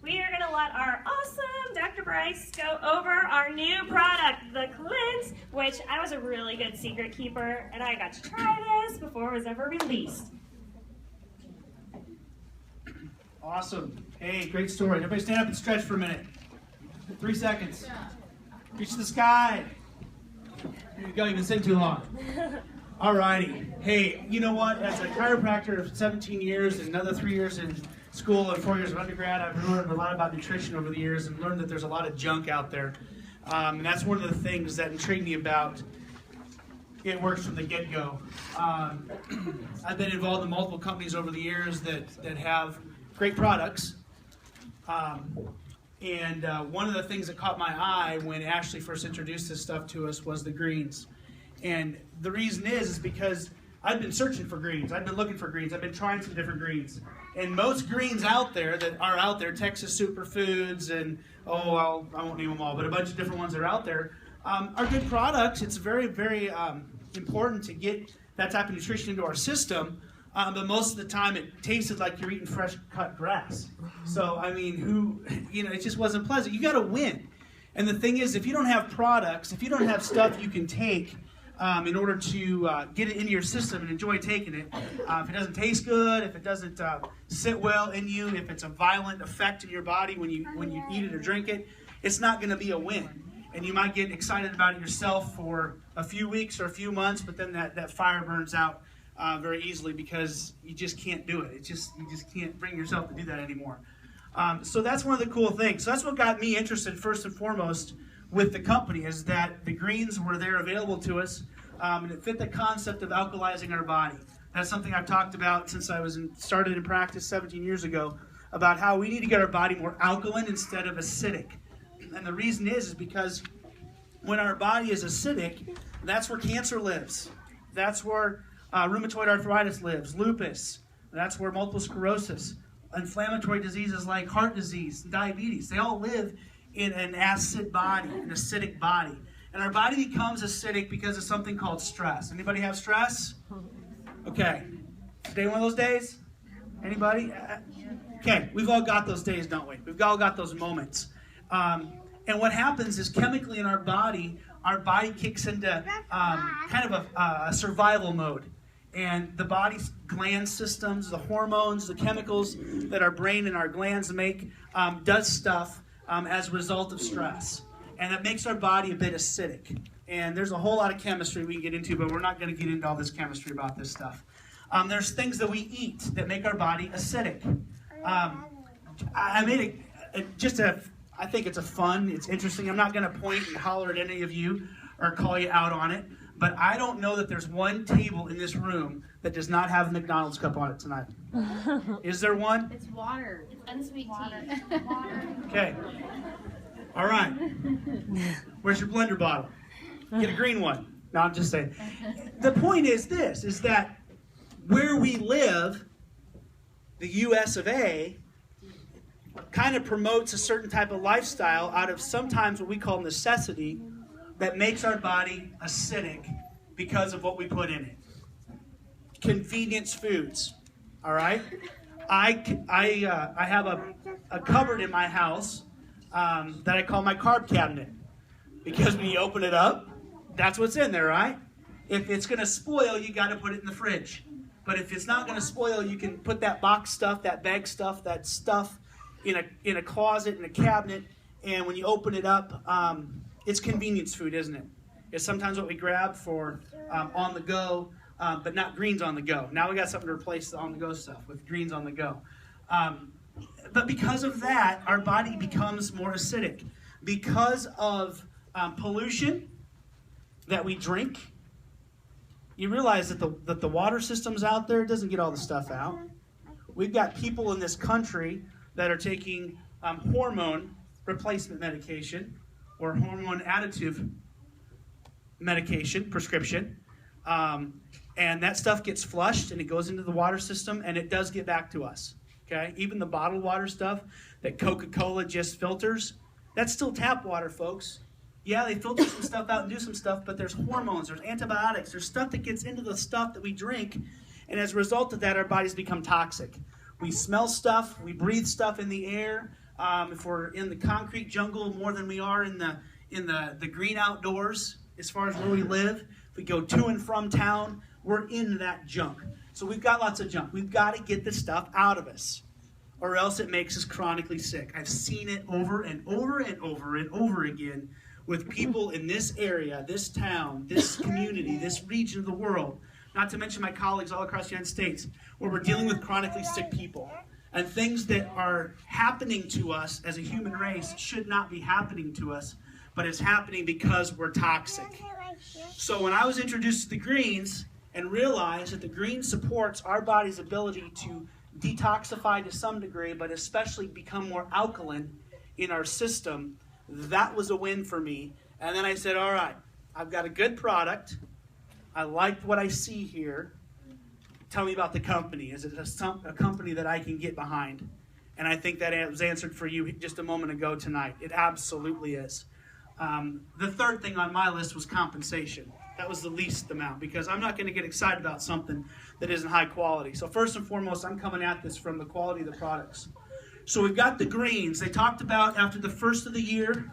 We are going to let our awesome Dr. Bryce go over our new product, the Cleanse, which I was a really good secret keeper, and I got to try this before it was ever released. Awesome. Hey, great story. Everybody stand up and stretch for a minute. 3 seconds. Reach to the sky. Here you go. You've been sitting too long. Alrighty. Hey, you know what? As a chiropractor of 17 years and another 3 years in school and 4 years of undergrad, I've learned a lot about nutrition over the years and learned that there's a lot of junk out there. And that's one of the things that intrigued me about ItWorks from the get-go. I've been involved in multiple companies over the years that have great products. And one of the things that caught my eye when Ashley first introduced this stuff to us was the greens. And the reason is because I've been searching for greens. I've been looking for greens. I've been trying some different greens. And most greens out there that are out there, Texas Superfoods and, I won't name them all, but a bunch of different ones that are out there, are good products. It's very, very important to get that type of nutrition into our system. But most of the time it tasted like you're eating fresh cut grass. So, I mean, it just wasn't pleasant. You got to win. And the thing is, if you don't have products, if you don't have stuff you can take in order to get it into your system and enjoy taking it, if it doesn't taste good, if it doesn't sit well in you, if it's a violent effect in your body when you eat it or drink it, it's not going to be a win. And you might get excited about it yourself for a few weeks or a few months, but then that fire burns out very easily because you just can't do it. You just can't bring yourself to do that anymore. So that's one of the cool things. So that's what got me interested first and foremost with the company, is that the greens were there available to us, and it fit the concept of alkalizing our body. That's something I've talked about since I started in practice 17 years ago, about how we need to get our body more alkaline instead of acidic. And the reason is because when our body is acidic, that's where cancer lives. That's where rheumatoid arthritis lives, lupus. That's where multiple sclerosis, inflammatory diseases like heart disease, diabetes, they all live in an acid body, an acidic body. And our body becomes acidic because of something called stress. Anybody have stress? Okay. Today one of those days? Anybody? Okay, we've all got those days, don't we? We've all got those moments. And what happens is chemically in our body kicks into kind of a survival mode. And the body's gland systems, the hormones, the chemicals that our brain and our glands make, does stuff as a result of stress. and it makes our body a bit acidic. And there's a whole lot of chemistry we can get into, but we're not going to get into all this chemistry about this stuff. There's things that we eat that make our body acidic. I made I think it's it's interesting. I'm not going to point and holler at any of you or call you out on it, but I don't know that there's one table in this room that does not have a McDonald's cup on it tonight. Is there one? It's water. It's unsweet tea. Okay. All right. Where's your blender bottle? Get a green one. No, I'm just saying. The point is this, is that where we live, the US of A, kind of promotes a certain type of lifestyle out of sometimes what we call necessity that makes our body acidic because of what we put in it. Convenience foods, all right? I have a cupboard in my house that I call my carb cabinet because when you open it up, that's what's in there, right? If it's going to spoil, you got to put it in the fridge. But if it's not going to spoil, you can put that box stuff, that bag stuff, that stuff in a closet, in a cabinet, and when you open it up, it's convenience food, isn't it? It's sometimes what we grab for on the go, but not greens on the go. Now we got something to replace the on the go stuff with greens on the go. But because of that, our body becomes more acidic. Because of pollution that we drink, you realize that the water systems out there doesn't get all the stuff out. We've got people in this country that are taking hormone replacement medication or hormone additive medication, prescription, and that stuff gets flushed and it goes into the water system and it does get back to us. Okay, even the bottled water stuff that Coca-Cola just filters, that's still tap water, folks. Yeah, they filter some stuff out and do some stuff, but there's hormones, there's antibiotics, there's stuff that gets into the stuff that we drink, and as a result of that, our bodies become toxic. We smell stuff, we breathe stuff in the air. If we're in the concrete jungle more than we are in the green outdoors, as far as where we live, if we go to and from town, we're in that junk. So we've got lots of junk. We've got to get this stuff out of us, or else it makes us chronically sick. I've seen it over and over and over and over again with people in this area, this town, this community, this region of the world, not to mention my colleagues all across the United States, where we're dealing with chronically sick people. And things that are happening to us as a human race should not be happening to us, but it's happening because we're toxic. So when I was introduced to the greens and realized that the green supports our body's ability to detoxify to some degree, but especially become more alkaline in our system, that was a win for me. And then I said, all right, I've got a good product. I liked what I see here. Tell me about the company. Is it a company that I can get behind? And I think that was answered for you just a moment ago tonight. It absolutely is. The third thing on my list was compensation. That was the least amount because I'm not going to get excited about something that isn't high quality. So first and foremost, I'm coming at this from the quality of the products. So we've got the greens. They talked about after the first of the year,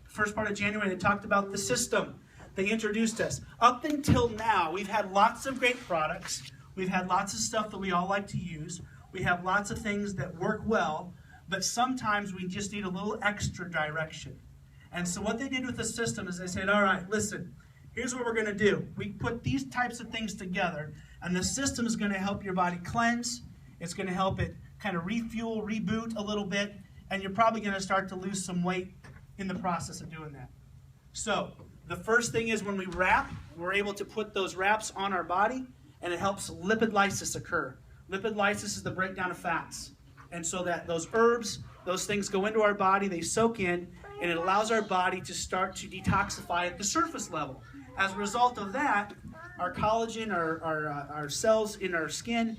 first part of January, they talked about the system. They introduced us. Up until now, we've had lots of great products. We've had lots of stuff that we all like to use. We have lots of things that work well, but sometimes we just need a little extra direction. And so what they did with the system is they said, all right, listen, here's what we're going to do. We put these types of things together, and the system is going to help your body cleanse. It's going to help it kind of refuel, reboot a little bit, and you're probably going to start to lose some weight in the process of doing that. So the first thing is when we wrap, we're able to put those wraps on our body, and it helps lipid lysis occur. Lipid lysis is the breakdown of fats. And so that those herbs, those things go into our body, they soak in, and it allows our body to start to detoxify at the surface level. As a result of that, our collagen, our cells in our skin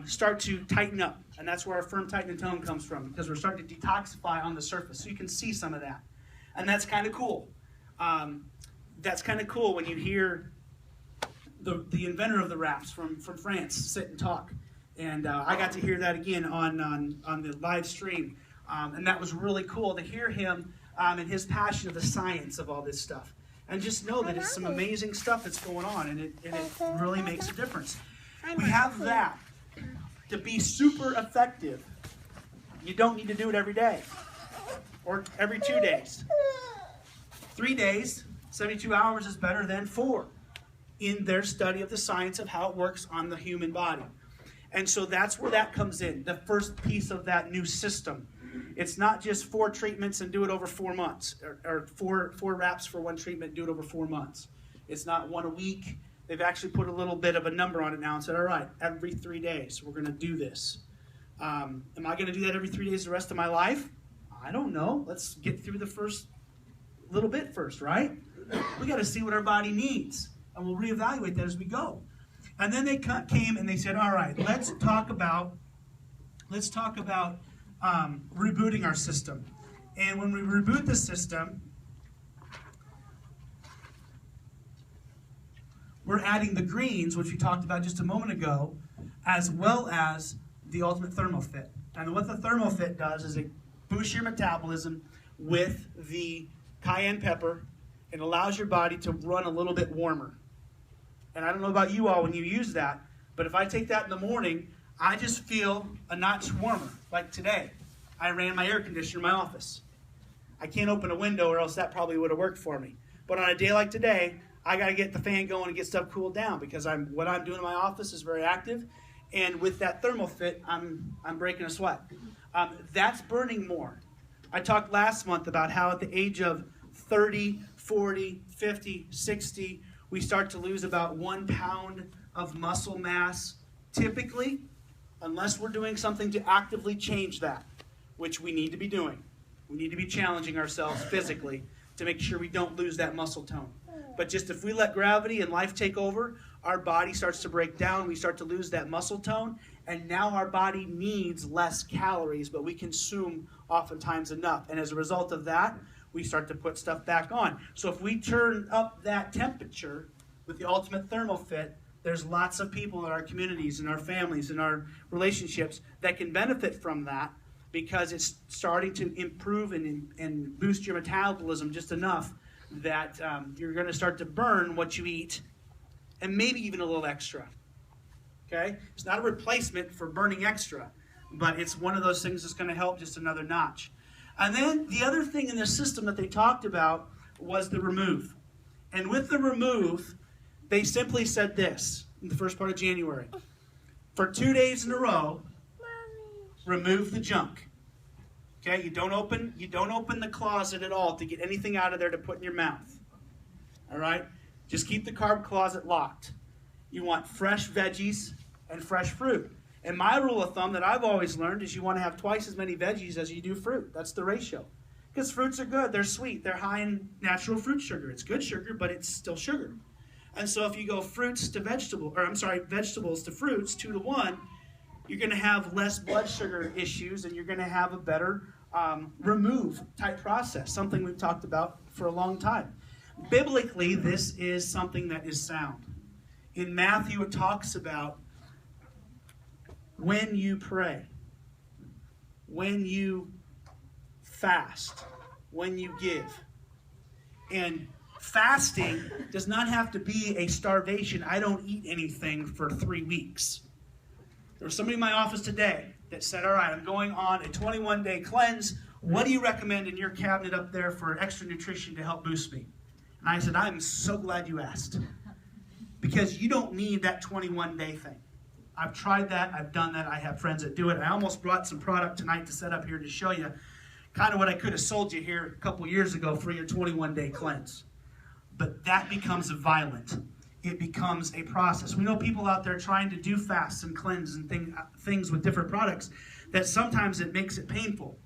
start to tighten up. And that's where our firm, tight, and tone comes from, because we're starting to detoxify on the surface. So you can see some of that. And that's kind of cool. That's kind of cool when you hear the inventor of the wraps from France sit and talk. And I got to hear that again on the live stream. And that was really cool to hear him and his passion of the science of all this stuff. And just know that it's some amazing stuff that's going on, and it really makes a difference. We have that. To be super effective, you don't need to do it every day or every 2 days. 3 days, 72 hours is better than 4 in their study of the science of how it works on the human body. And so that's where that comes in, the first piece of that new system. It's not just 4 treatments and do it over 4 months, or four wraps for 1 treatment, do it over 4 months. It's not 1 a week. They've actually put a little bit of a number on it now and said, all right, every 3 days we're going to do this. Am I going to do that every 3 days the rest of my life? I don't know. Let's get through the first little bit first, right? We got to see what our body needs, and we'll reevaluate that as we go. And then they came and they said, all right, let's talk about rebooting our system. And when we reboot the system, we're adding the greens, which we talked about just a moment ago, as well as the Ultimate ThermoFit. And what the ThermoFit does is it boosts your metabolism with the cayenne pepper and allows your body to run a little bit warmer. And I don't know about you all when you use that, but if I take that in the morning, I just feel a notch warmer. Like today, I ran my air conditioner in my office. I can't open a window or else that probably would have worked for me. But on a day like today, I got to get the fan going and get stuff cooled down because what I'm doing in my office is very active. And with that ThermoFit, I'm breaking a sweat. That's burning more. I talked last month about how at the age of 30, 40, 50, 60, we start to lose about 1 pound of muscle mass typically, unless we're doing something to actively change that, which we need to be doing. We need to be challenging ourselves physically to make sure we don't lose that muscle tone. But just if we let gravity and life take over, our body starts to break down, we start to lose that muscle tone, and now our body needs less calories, but we consume oftentimes enough. And as a result of that, we start to put stuff back on. So if we turn up that temperature with the Ultimate ThermoFit, there's lots of people in our communities, in our families, in our relationships that can benefit from that because it's starting to improve and boost your metabolism just enough that you're going to start to burn what you eat and maybe even a little extra. Okay? It's not a replacement for burning extra, but it's one of those things that's going to help just another notch. And then the other thing in the system that they talked about was the remove. And with the remove, they simply said this in the first part of January. For 2 days in a row, remove the junk. Okay, you don't open the closet at all to get anything out of there to put in your mouth. All right? Just keep the carb closet locked. You want fresh veggies and fresh fruit. And my rule of thumb that I've always learned is you want to have twice as many veggies as you do fruit. That's the ratio. Because fruits are good. They're sweet. They're high in natural fruit sugar. It's good sugar, but it's still sugar. And so if you go vegetables to fruits, 2 to 1, you're going to have less blood sugar issues and you're going to have a better remove type process, something we've talked about for a long time. Biblically, this is something that is sound. In Matthew, it talks about when you pray, when you fast, when you give. And fasting does not have to be a starvation. I don't eat anything for 3 weeks. There was somebody in my office today that said, all right, I'm going on a 21-day cleanse. What do you recommend in your cabinet up there for extra nutrition to help boost me? And I said, I'm so glad you asked. Because you don't need that 21-day thing. I've tried that. I've done that. I have friends that do it. I almost brought some product tonight to set up here to show you kind of what I could have sold you here a couple years ago for your 21-day cleanse. But that becomes violent. It becomes a process. We know people out there trying to do fasts and cleanse and things with different products that sometimes it makes it painful.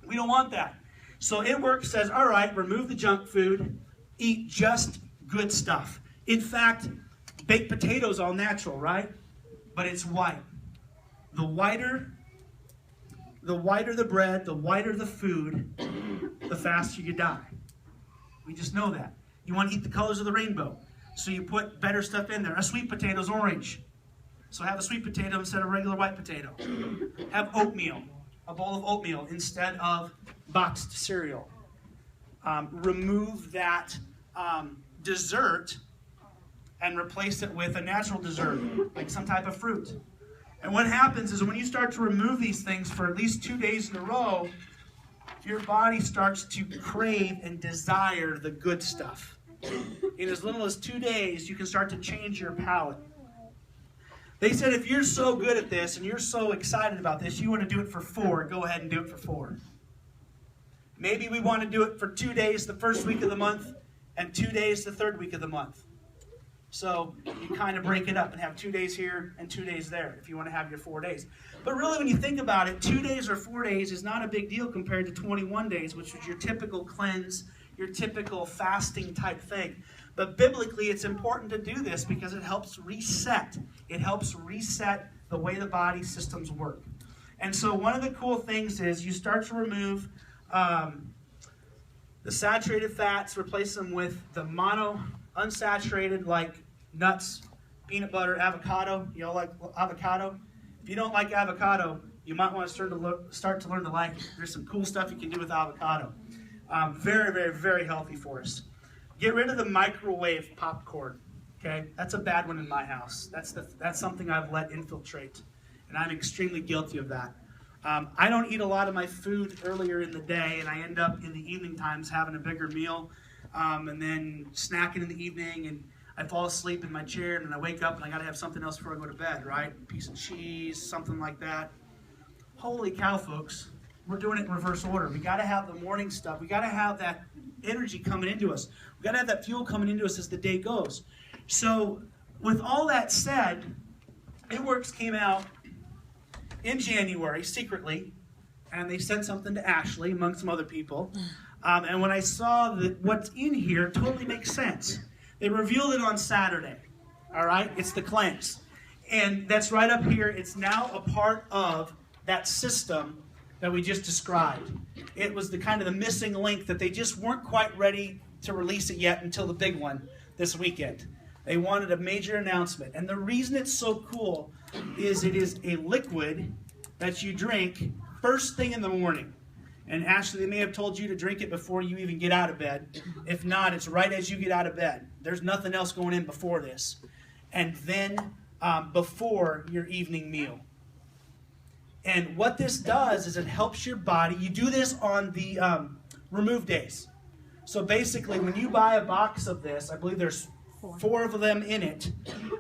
We don't want that. So ItWorks says, all right, remove the junk food, eat just good stuff. In fact, baked potatoes all natural, right? But it's white. The whiter the bread, the whiter the food, the faster you die. We just know that. You want to eat the colors of the rainbow. So you put better stuff in there. A sweet potato is orange. So have a sweet potato instead of regular white potato. Have oatmeal, a bowl of oatmeal instead of boxed cereal. Remove that dessert and replace it with a natural dessert, like some type of fruit. And what happens is when you start to remove these things for at least 2 days in a row, your body starts to crave and desire the good stuff. In as little as 2 days, you can start to change your palate. They said if you're so good at this and you're so excited about this, you want to do it for 4, go ahead and do it for 4. Maybe we want to do it for 2 days the first week of the month and 2 days the third week of the month. So you kind of break it up and have 2 days here and 2 days there if you want to have your 4 days. But really when you think about it, 2 days or 4 days is not a big deal compared to 21 days, which is your typical cleanse, your typical fasting type thing. But biblically it's important to do this because it helps reset. It helps reset the way the body systems work. And so one of the cool things is you start to remove the saturated fats, replace them with the unsaturated, like nuts, peanut butter, avocado. You all like avocado? If you don't like avocado, you might want to start to learn to like it. There's some cool stuff you can do with avocado. Very, very, very healthy for us. Get rid of the microwave popcorn. Okay, that's a bad one in my house. That's something I've let infiltrate, and I'm extremely guilty of that. I don't eat a lot of my food earlier in the day, and I end up in the evening times having a bigger meal, and then snacking in the evening, and I fall asleep in my chair, and then I wake up, and I got to have something else before I go to bed, right? A piece of cheese, something like that. Holy cow, folks. We're doing it in reverse order. We got to have the morning stuff. We got to have that energy coming into us. We got to have that fuel coming into us as the day goes. So with all that said, ItWorks came out in January secretly, and they sent something to Ashley among some other people. And when I saw that what's in here totally makes sense. They revealed it on Saturday. All right, it's the cleanse, and that's right up here. It's now a part of that system that we just described. It was the kind of the missing link that they just weren't quite ready to release it yet until the big one this weekend. They wanted a major announcement. And the reason it's so cool is it is a liquid that you drink first thing in the morning. And Ashley, they may have told you to drink it before you even get out of bed. If not, it's right as you get out of bed. There's nothing else going in before this. And then before your evening meal. And what this does is it helps your body. You do this on the remove days. So basically, when you buy a box of this, I believe there's 4 of them in it,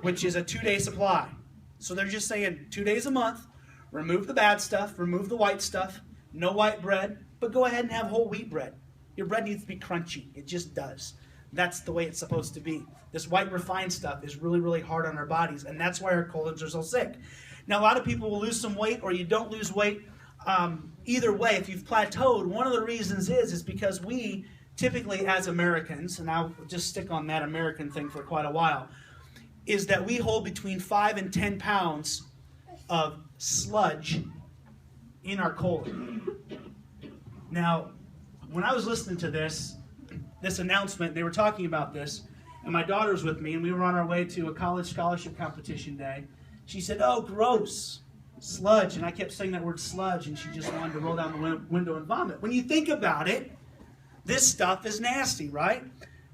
which is a 2-day supply. So they're just saying 2 days a month, remove the bad stuff, remove the white stuff, no white bread, but go ahead and have whole wheat bread. Your bread needs to be crunchy. It just does. That's the way it's supposed to be. This white refined stuff is really, really hard on our bodies, and that's why our colons are so sick. Now, a lot of people will lose some weight or you don't lose weight. Either way, if you've plateaued, one of the reasons is because we typically as Americans, and I'll just stick on that American thing for quite a while, is that we hold between 5 and 10 pounds of sludge in our colon. Now, when I was listening to this announcement, they were talking about this, and my daughter was with me, and we were on our way to a college scholarship competition day. She said, "Oh, gross, sludge," and I kept saying that word sludge, and she just wanted to roll down the window and vomit. When you think about it, this stuff is nasty, right?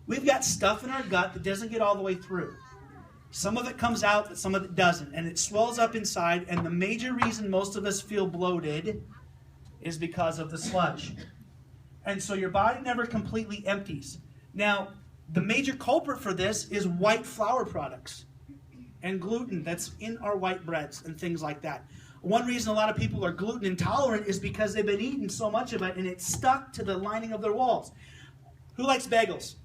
We've got stuff in our gut that doesn't get all the way through. Some of it comes out, but some of it doesn't, and it swells up inside, and the major reason most of us feel bloated is because of the sludge. And so your body never completely empties. Now, the major culprit for this is white flour products and gluten that's in our white breads and things like that. One reason a lot of people are gluten intolerant is because they've been eating so much of it and it's stuck to the lining of their walls. Who likes bagels?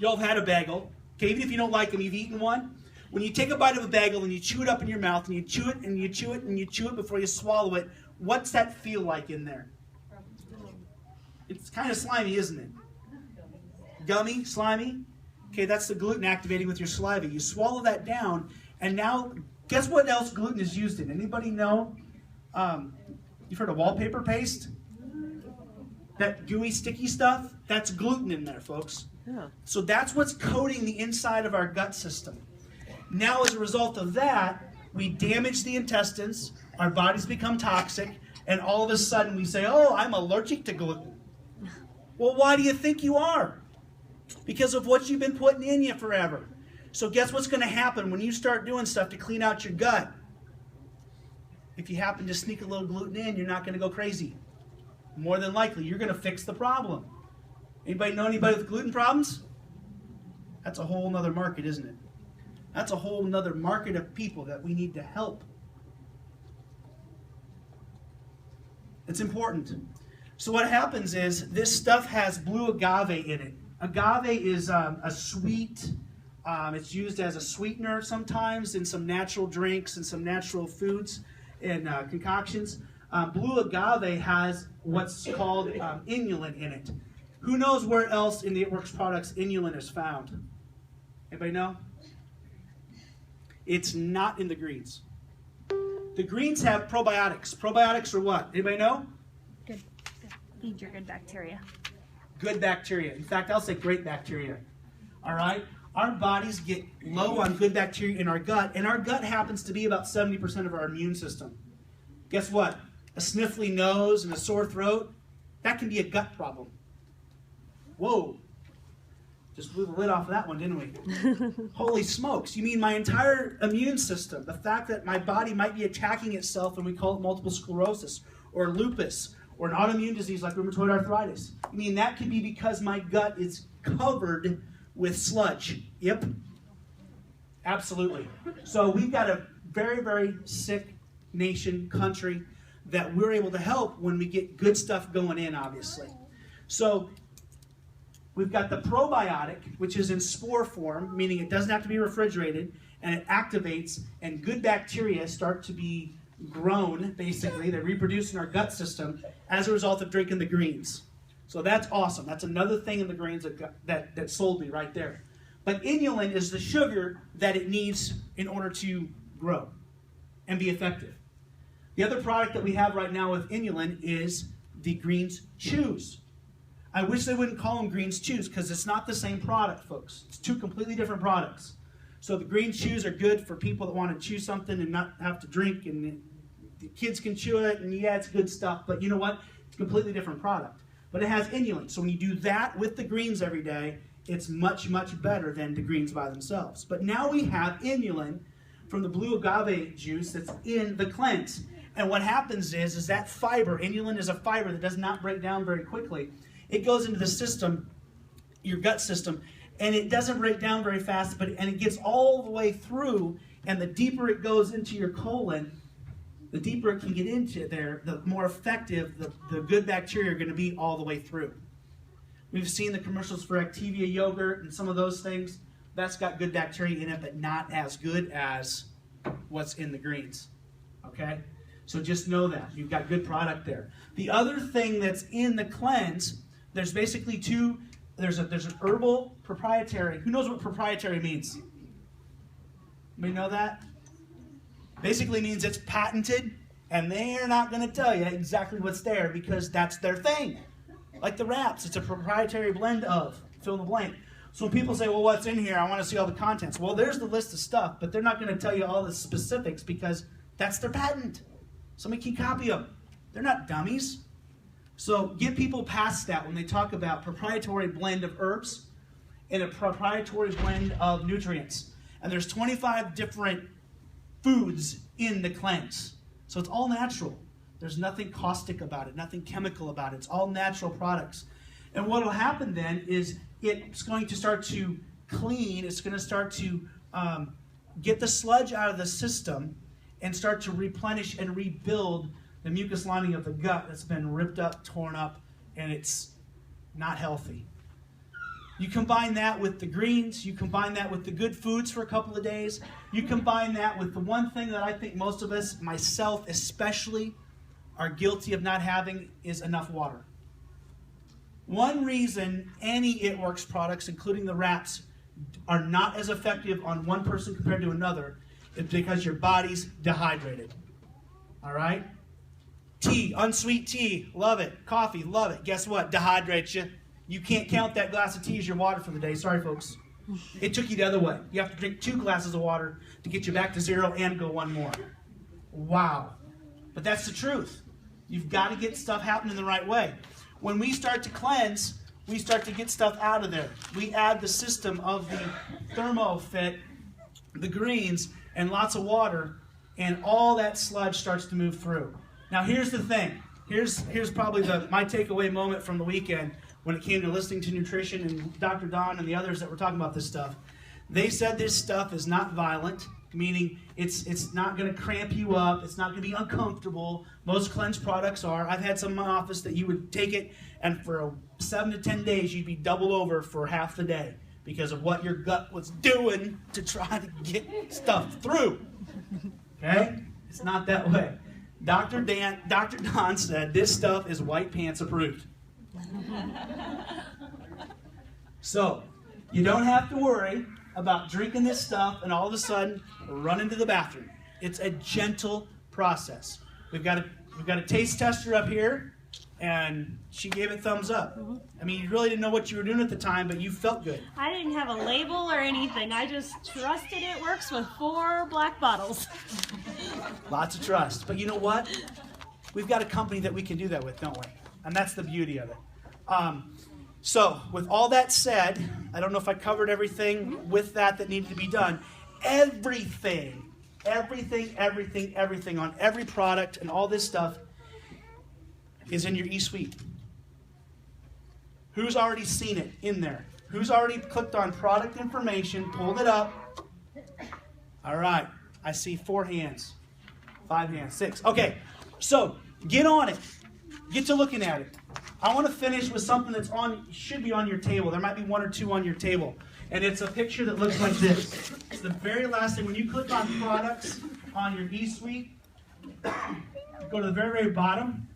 You all have had a bagel. Okay, even if you don't like them, you've eaten one. When you take a bite of a bagel and you chew it up in your mouth and you chew it and you chew it and you chew it before you swallow it, what's that feel like in there? It's kind of slimy, isn't it? Gummy, slimy? Okay, that's the gluten activating with your saliva. You swallow that down, and now, guess what else gluten is used in? Anybody know? You've heard of wallpaper paste? That gooey, sticky stuff? That's gluten in there, folks. Yeah. So that's what's coating the inside of our gut system. Now, as a result of that, we damage the intestines, our bodies become toxic, and all of a sudden we say, "Oh, I'm allergic to gluten." Well, why do you think you are? Because of what you've been putting in you forever. So guess what's going to happen when you start doing stuff to clean out your gut? If you happen to sneak a little gluten in, you're not going to go crazy. more than likely, you're going to fix the problem. Anybody know anybody with gluten problems? That's a whole nother market, isn't it? That's a whole nother market of people that we need to help. It's important. So what happens is this stuff has blue agave in it. Agave is a sweet, it's used as a sweetener sometimes in some natural drinks and some natural foods and concoctions. Blue agave has what's called inulin in it. Who knows where else in the ItWorks products inulin is found? Anybody know? It's not in the greens. The greens have probiotics. Probiotics are what? Anybody know? Feed your good bacteria. Good bacteria. In fact, I'll say great bacteria. All right? Our bodies get low on good bacteria in our gut, and our gut happens to be about 70% of our immune system. Guess what? A sniffly nose and a sore throat, that can be a gut problem. Whoa. Just blew the lid off of that one, didn't we? Holy smokes. You mean my entire immune system, the fact that my body might be attacking itself, and we call it multiple sclerosis, or lupus, or an autoimmune disease like rheumatoid arthritis. I mean, that could be because my gut is covered with sludge. Yep. Absolutely. So we've got a very, very sick nation, country, that we're able to help when we get good stuff going in, obviously. So we've got the probiotic, which is in spore form, meaning it doesn't have to be refrigerated, and it activates, and good bacteria start to be grown, basically. They reproduce in our gut system as a result of drinking the greens. So that's awesome. That's another thing in the greens that sold me right there. But inulin is the sugar that it needs in order to grow and be effective. The other product that we have right now with inulin is the greens chews. I wish they wouldn't call them greens chews because it's not the same product, folks. It's two completely different products. So the green chews are good for people that want to chew something and not have to drink, and the kids can chew it, and yeah, it's good stuff, but you know what? It's a completely different product. But it has inulin, so when you do that with the greens every day, it's much, much better than the greens by themselves. But now we have inulin from the blue agave juice that's in the cleanse. And what happens is that fiber, inulin is a fiber that does not break down very quickly. It goes into the system, your gut system, and it doesn't break down very fast, and it gets all the way through, and the deeper it goes into your colon, the deeper it can get into there, the more effective the good bacteria are going to be all the way through. We've seen the commercials for Activia yogurt and some of those things. That's got good bacteria in it, but not as good as what's in the greens. Okay? So just know that. You've got good product there. The other thing that's in the cleanse, there's basically two. There's an herbal proprietary. Who knows what proprietary means? Anybody know that? Basically means it's patented, and they're not going to tell you exactly what's there because that's their thing. Like the wraps, it's a proprietary blend of, fill in the blank. So when people say, well, what's in here? I want to see all the contents. Well, there's the list of stuff, but they're not going to tell you all the specifics because that's their patent. Somebody can copy them. They're not dummies. So get people past that when they talk about proprietary blend of herbs and a proprietary blend of nutrients. And there's 25 different foods in the cleanse. So it's all natural. There's nothing caustic about it, nothing chemical about it. It's all natural products. And what will happen then is it's going to start to clean, it's going to start to get the sludge out of the system and start to replenish and rebuild the mucus lining of the gut that's been ripped up, torn up, and it's not healthy. You combine that with the greens, you combine that with the good foods for a couple of days, you combine that with the one thing that I think most of us, myself especially, are guilty of not having is enough water. One reason any ItWorks products, including the wraps, are not as effective on one person compared to another is because your body's dehydrated. All right? Tea, unsweet tea, love it. Coffee, love it. Guess what? Dehydrates you. You can't count that glass of tea as your water for the day. Sorry, folks. It took you the other way. You have to drink 2 glasses of water to get you back to 0 and go 1 more. Wow. But that's the truth. You've got to get stuff happening the right way. When we start to cleanse, we start to get stuff out of there. We add the system of the ThermoFit, the greens, and lots of water, and all that sludge starts to move through. Now here's the thing. Here's probably my takeaway moment from the weekend when it came to listening to nutrition and Dr. Don and the others that were talking about this stuff. They said this stuff is not violent, meaning it's not going to cramp you up. It's not going to be uncomfortable. Most cleanse products are. I've had some in my office that you would take it, and for 7 to 10 days, you'd be double over for half the day because of what your gut was doing to try to get stuff through. Okay? It's not that way. Dr. Don said this stuff is white pants approved. So, you don't have to worry about drinking this stuff and all of a sudden running to the bathroom. It's a gentle process. We've got a taste tester up here, and she gave it thumbs up. I mean, you really didn't know what you were doing at the time, but you felt good. I didn't have a label or anything. I just trusted it works with 4 black bottles. Lots of trust. But you know what? We've got a company that we can do that with, don't we? And that's the beauty of it. So, with all that said, I don't know if I covered everything with that needed to be done. Everything on every product and all this stuff is in your eSuite. Who's already seen it in there? Who's already clicked on product information, pulled it up? All right, I see 4 hands, 5 hands, 6. Okay, so get on it. Get to looking at it. I want to finish with something that's should be on your table. There might be 1 or 2 on your table. And it's a picture that looks like this. It's the very last thing. When you click on products on your eSuite, go to the very, very bottom.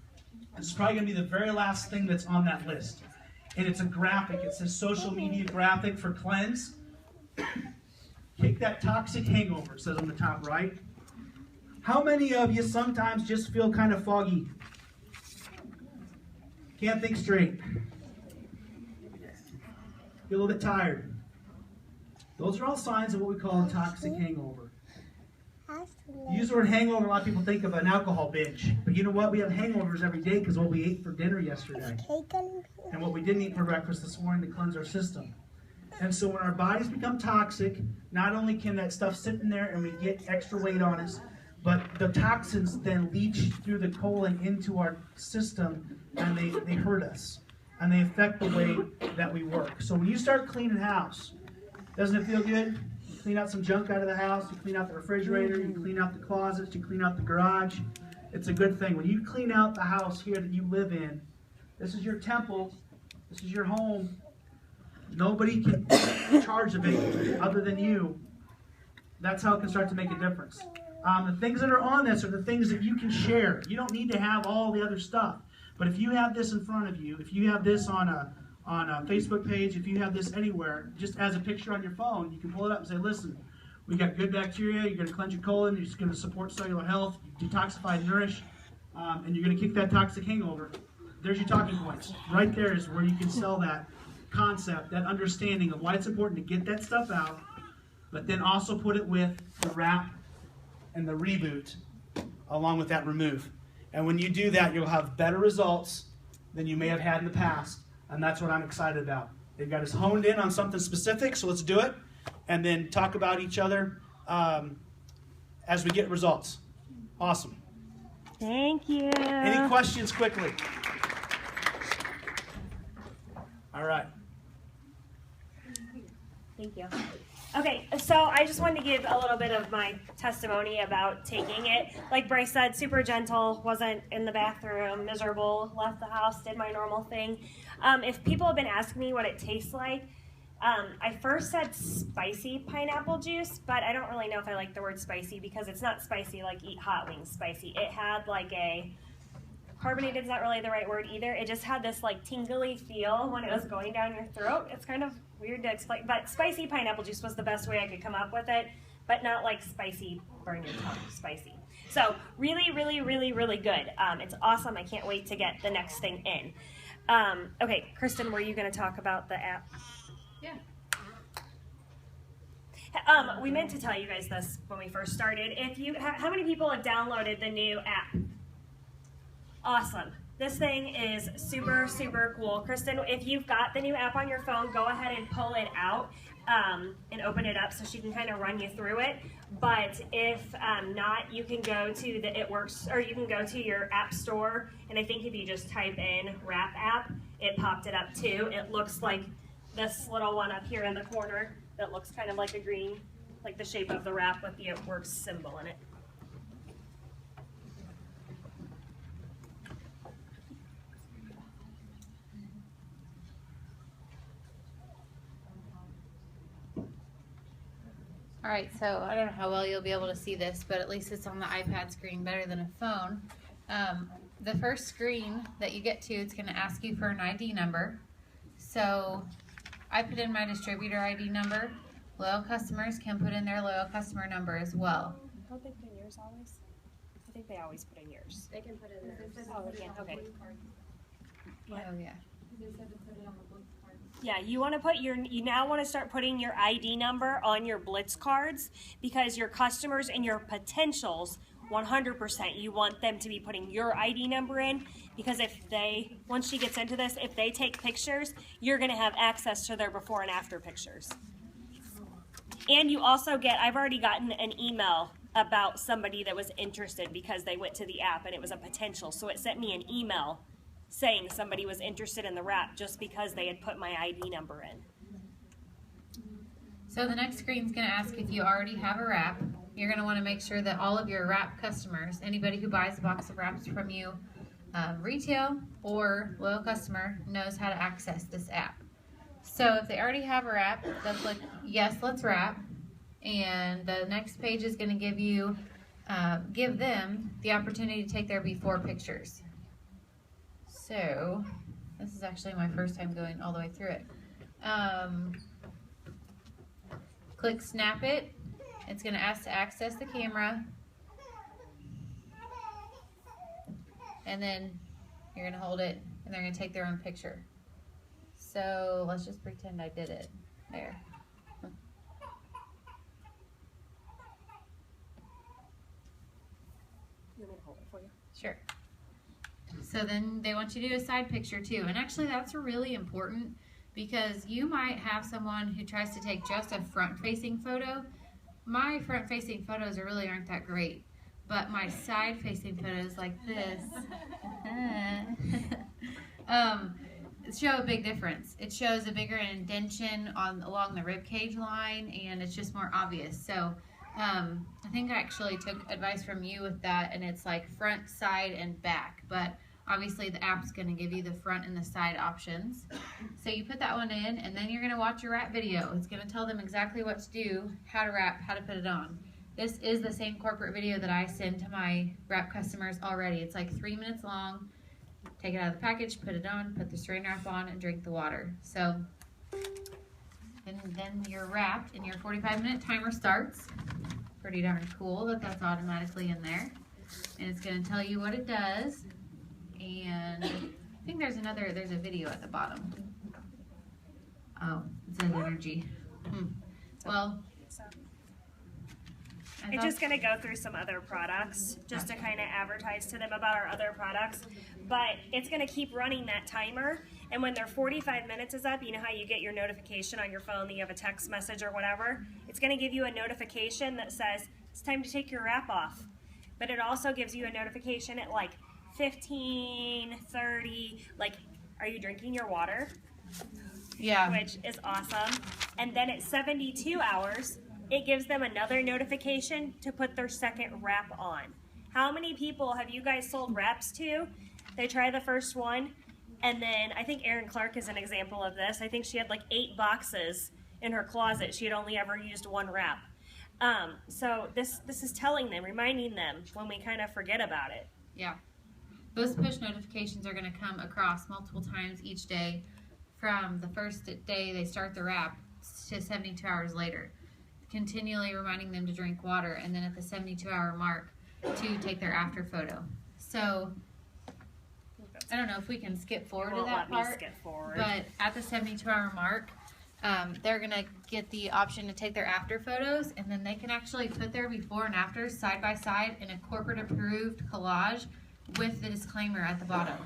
It's probably going to be the very last thing that's on that list. And it's a graphic. It says social media graphic for cleanse. Kick that toxic hangover, it says on the top right. How many of you sometimes just feel kind of foggy? Can't think straight. Feel a little bit tired. Those are all signs of what we call a toxic hangover. You use the word hangover, a lot of people think of an alcohol binge. But you know what? We have hangovers every day because what we ate for dinner yesterday. And what we didn't eat for breakfast this morning to cleanse our system. And so when our bodies become toxic, not only can that stuff sit in there and we get extra weight on us, but the toxins then leach through the colon into our system and they hurt us. And they affect the way that we work. So when you start cleaning house, doesn't it feel good? You clean out some junk out of the house, you clean out the refrigerator, you clean out the closets, you clean out the garage. It's a good thing. When you clean out the house here that you live in, this is your temple, this is your home. Nobody can charge of it other than you. That's how it can start to make a difference. The things that are on this are the things that you can share. You don't need to have all the other stuff. But if you have this in front of you, if you have this on a Facebook page, if you have this anywhere, just as a picture on your phone, you can pull it up and say, listen, we got good bacteria, you're going to cleanse your colon, you're just going to support cellular health, detoxify, nourish, and you're going to kick that toxic hangover. There's your talking points. Right there is where you can sell that concept, that understanding of why it's important to get that stuff out, but then also put it with the wrap and the reboot along with that remove. And when you do that, you'll have better results than you may have had in the past. And that's what I'm excited about. They've got us honed in on something specific, so let's do it. And then talk about each other as we get results. Awesome. Thank you. Any questions quickly? All right. Thank you. Okay, so I just wanted to give a little bit of my testimony about taking it. Like Bryce said, super gentle, wasn't in the bathroom, miserable, left the house, did my normal thing. If people have been asking me what it tastes like, I first said spicy pineapple juice, but I don't really know if I like the word spicy because it's not spicy like eat hot wings spicy. It had like a, carbonated is not really the right word either. It just had this like tingly feel when it was going down your throat. It's kind of weird to explain, but spicy pineapple juice was the best way I could come up with it, but not like spicy, burn your tongue spicy. So really, really, really, really good. It's awesome. I can't wait to get the next thing in. Okay, Kristen, were you going to talk about the app? Yeah. We meant to tell you guys this when we first started. If you, how many people have downloaded the new app? Awesome. This thing is super, super cool. Kristen, if you've got the new app on your phone, go ahead and pull it out. and open it up so she can kind of run you through it. But if not, you can go to the ItWorks, or you can go to your app store, and I think if you just type in Wrap app, it popped it up too. It looks like this little one up here in the corner that looks kind of like a green, like the shape of the wrap with the ItWorks symbol in it. All right, so I don't know how well you'll be able to see this, but at least it's on the iPad screen better than a phone. The first screen that you get to, it's going to ask you for an ID number. So I put in my distributor ID number. Loyal customers can put in their loyal customer number as well. Don't they put in yours always? I think they always put in yours. They can put in theirs. Oh, yeah, okay. Oh, yeah. Yeah, you want to put you now want to start putting your ID number on your Blitz cards, because your customers and your potentials, 100%, you want them to be putting your ID number in, because if they, once she gets into this, if they take pictures, you're going to have access to their before and after pictures. And you also get, I've already gotten an email about somebody that was interested because they went to the app and it was a potential. So it sent me an email saying somebody was interested in the wrap just because they had put my ID number in. So the next screen is going to ask if you already have a wrap. You're going to want to make sure that all of your wrap customers, anybody who buys a box of wraps from you, retail or loyal customer, knows how to access this app. So if they already have a wrap, they'll click yes, let's wrap, and the next page is going to give you, give them the opportunity to take their before pictures. So this is actually my first time going all the way through it. Click snap it. It's going to ask to access the camera. And then you're going to hold it and they're going to take their own picture. So let's just pretend I did it. There. You want me to hold it for you? Sure. So then they want you to do a side picture too. And actually that's really important, because you might have someone who tries to take just a front-facing photo. My front-facing photos really aren't that great, but my side-facing photos like this show a big difference. It shows a bigger indentation along the rib cage line, and it's just more obvious. So I think I actually took advice from you with that, and it's like front, side, and back. But obviously the app's going to give you the front and the side options. So you put that one in, and then you're going to watch your wrap video. It's going to tell them exactly what to do, how to wrap, how to put it on. This is the same corporate video that I send to my wrap customers already. It's like 3 minutes long. Take it out of the package, put it on, put the saran wrap on, and drink the water. So, and then you're wrapped, and your 45-minute timer starts. Pretty darn cool that that's automatically in there. And it's going to tell you what it does. And I think there's a video at the bottom. Oh, it says energy. Well, It's just going to go through some other products just to kind of advertise to them about our other products. But it's going to keep running that timer. And when their 45 minutes is up, you know how you get your notification on your phone that you have a text message or whatever? It's going to give you a notification that says, it's time to take your wrap off. But it also gives you a notification at like 15, 30, like, are you drinking your water? Yeah. Which is awesome. And then at 72 hours, it gives them another notification to put their second wrap on. How many people have you guys sold wraps to? They try the first one, and then I think Erin Clark is an example of this. I think she had like 8 boxes in her closet. She had only ever used one wrap. So this is telling them, reminding them when we kind of forget about it. Yeah. Those push notifications are going to come across multiple times each day from the first day they start the wrap to 72 hours later, continually reminding them to drink water, and then at the 72-hour mark to take their after photo. So I don't know if we can skip forward to that part, but at the 72-hour mark, they're going to get the option to take their after photos, and then they can actually put their before and afters side by side in a corporate approved collage with the disclaimer at the bottom.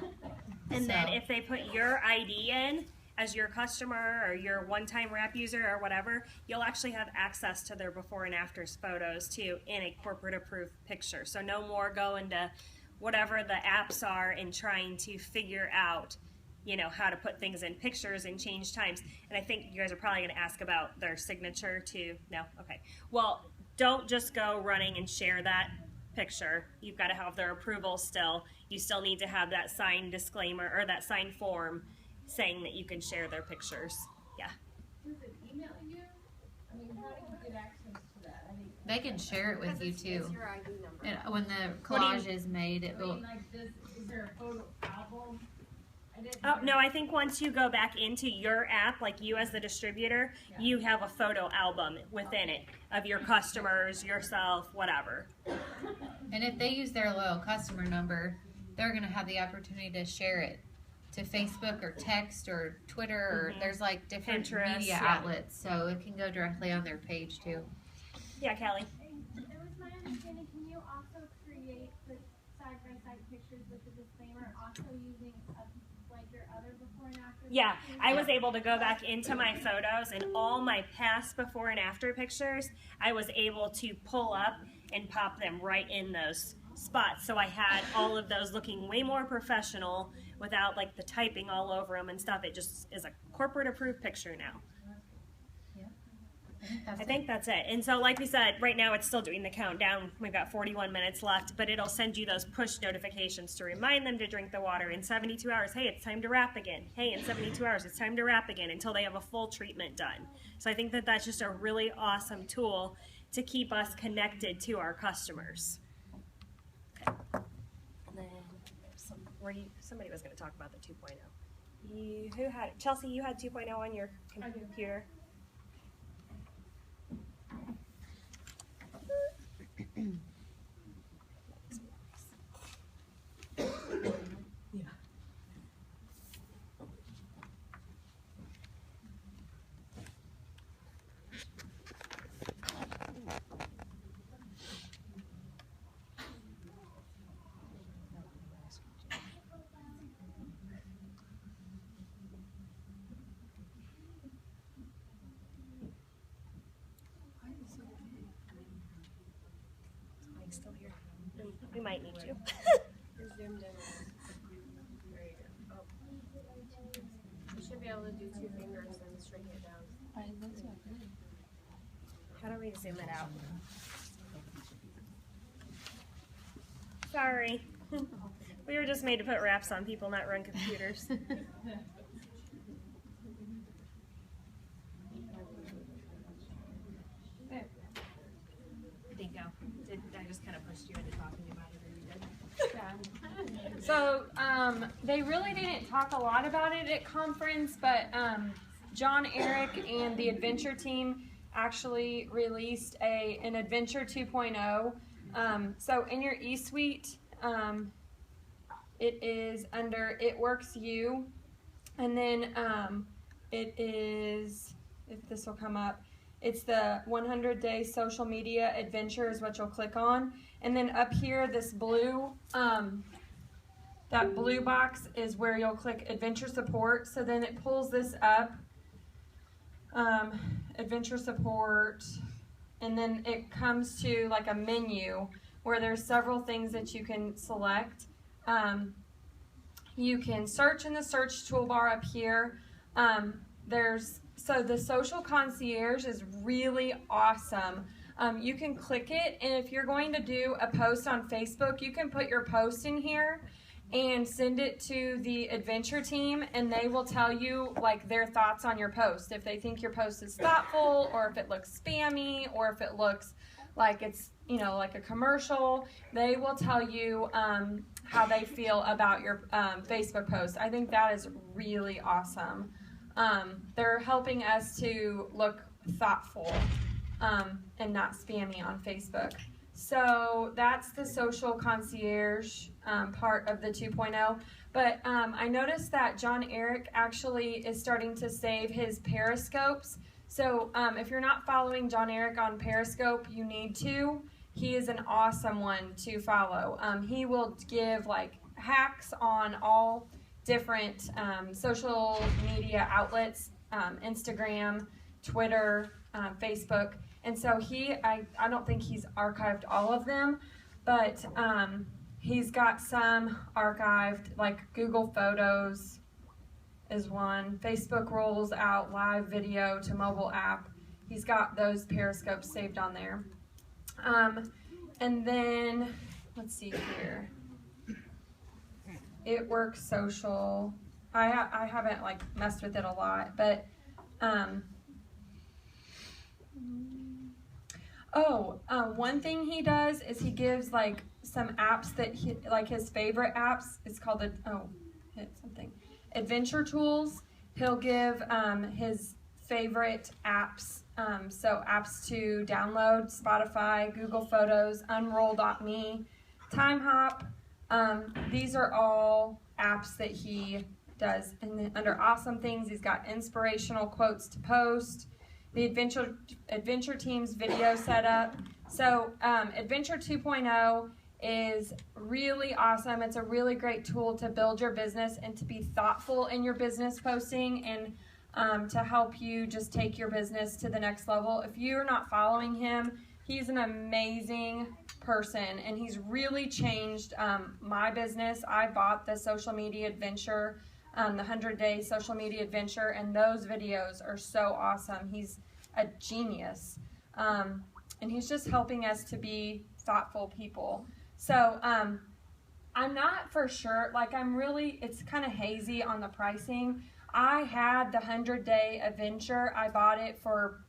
And then if they put your ID in as your customer or your one-time wrap user or whatever, you'll actually have access to their before and afters photos too in a corporate approved picture. So no more going to whatever the apps are and trying to figure out, you know, how to put things in pictures and change times. And I think you guys are probably going to ask about their signature too. No? Okay. Well, don't just go running and share that picture. You've got to have their approval still. You still need to have that signed disclaimer or that signed form saying that you can share their pictures. Yeah. Does it email you? I mean, how do you get access to that? I mean, They can share it with you too. It's your ID number. And when the collage is made, it will. like this, is there a photo album? Oh, no, I think once you go back into your app, like you as the distributor, you have a photo album within it of your customers, yourself, whatever. And if they use their loyal customer number, they're going to have the opportunity to share it to Facebook or text or Twitter or there's like different Pinterest, media yeah. outlets, so it can go directly on their page too. Yeah, Kelly. It was my understanding, can you also create the side-by-side pictures with the disclaimer, also using like your other before and after? Yeah, pictures? I was able to go back into my photos and all my past before and after pictures, I was able to pull up and pop them right in those spots. So I had all of those looking way more professional without like the typing all over them and stuff. It just is a corporate approved picture now. I think that's it. And so like we said, right now it's still doing the countdown. We've got 41 minutes left, but it'll send you those push notifications to remind them to drink the water. In 72 hours, hey, it's time to wrap again. Hey, in 72 hours, it's time to wrap again until they have a full treatment done. So I think that that's just a really awesome tool to keep us connected to our customers. Okay. And then somebody was going to talk about the 2.0. Who had it? Chelsea, you had 2.0 on your computer. Still here. We might need you. You should be able to do 2 fingers and shrink it down. How do we zoom it out? Sorry. We were just made to put wraps on people, not run computers. I just kind of pushed you into talking about it, or you did? So they really didn't talk a lot about it at conference, but John, Eric, and the adventure team actually released an Adventure 2.0. So in your eSuite, it is under ItWorks U, and then it is, if this will come up, it's the 100-day social media adventure is what you'll click on. And then up here, this blue, that blue box is where you'll click adventure support. So then it pulls this up, adventure support, and then it comes to like a menu where there's several things that you can select. You can search in the search toolbar up here. So the social concierge is really awesome. You can click it, and if you're going to do a post on Facebook, you can put your post in here and send it to the adventure team, and they will tell you like their thoughts on your post. If they think your post is thoughtful, or if it looks spammy, or if it looks like it's, you know, like a commercial, they will tell you how they feel about your Facebook post. I think that is really awesome. They're helping us to look thoughtful and not spammy on Facebook. So that's the social concierge part of the 2.0. But I noticed that John Eric actually is starting to save his Periscopes. So if you're not following John Eric on Periscope, you need to. He is an awesome one to follow. He will give like hacks on all different social media outlets, Instagram, Twitter, Facebook. And so I don't think he's archived all of them, but he's got some archived, like Google Photos is one. Facebook rolls out live video to mobile app. He's got those Periscopes saved on there. And then, let's see here. ItWorks social. I haven't like messed with it a lot, but one thing he does is he gives like some apps that he, like his favorite apps. It's called Adventure Tools. He'll give his favorite apps, so apps to download: Spotify, Google Photos, Unroll.me, TimeHop. These are all apps that he does. And then under awesome things, he's got inspirational quotes to post, the Adventure Team's video setup. So Adventure 2.0 is really awesome. It's a really great tool to build your business and to be thoughtful in your business posting, and to help you just take your business to the next level. If you're not following him, he's an amazing person, and he's really changed my business. I bought the social media adventure, the 100-day social media adventure, and those videos are so awesome. He's a genius, and he's just helping us to be thoughtful people. So I'm not for sure, like it's kind of hazy on the pricing. I had the 100-day adventure. I bought it for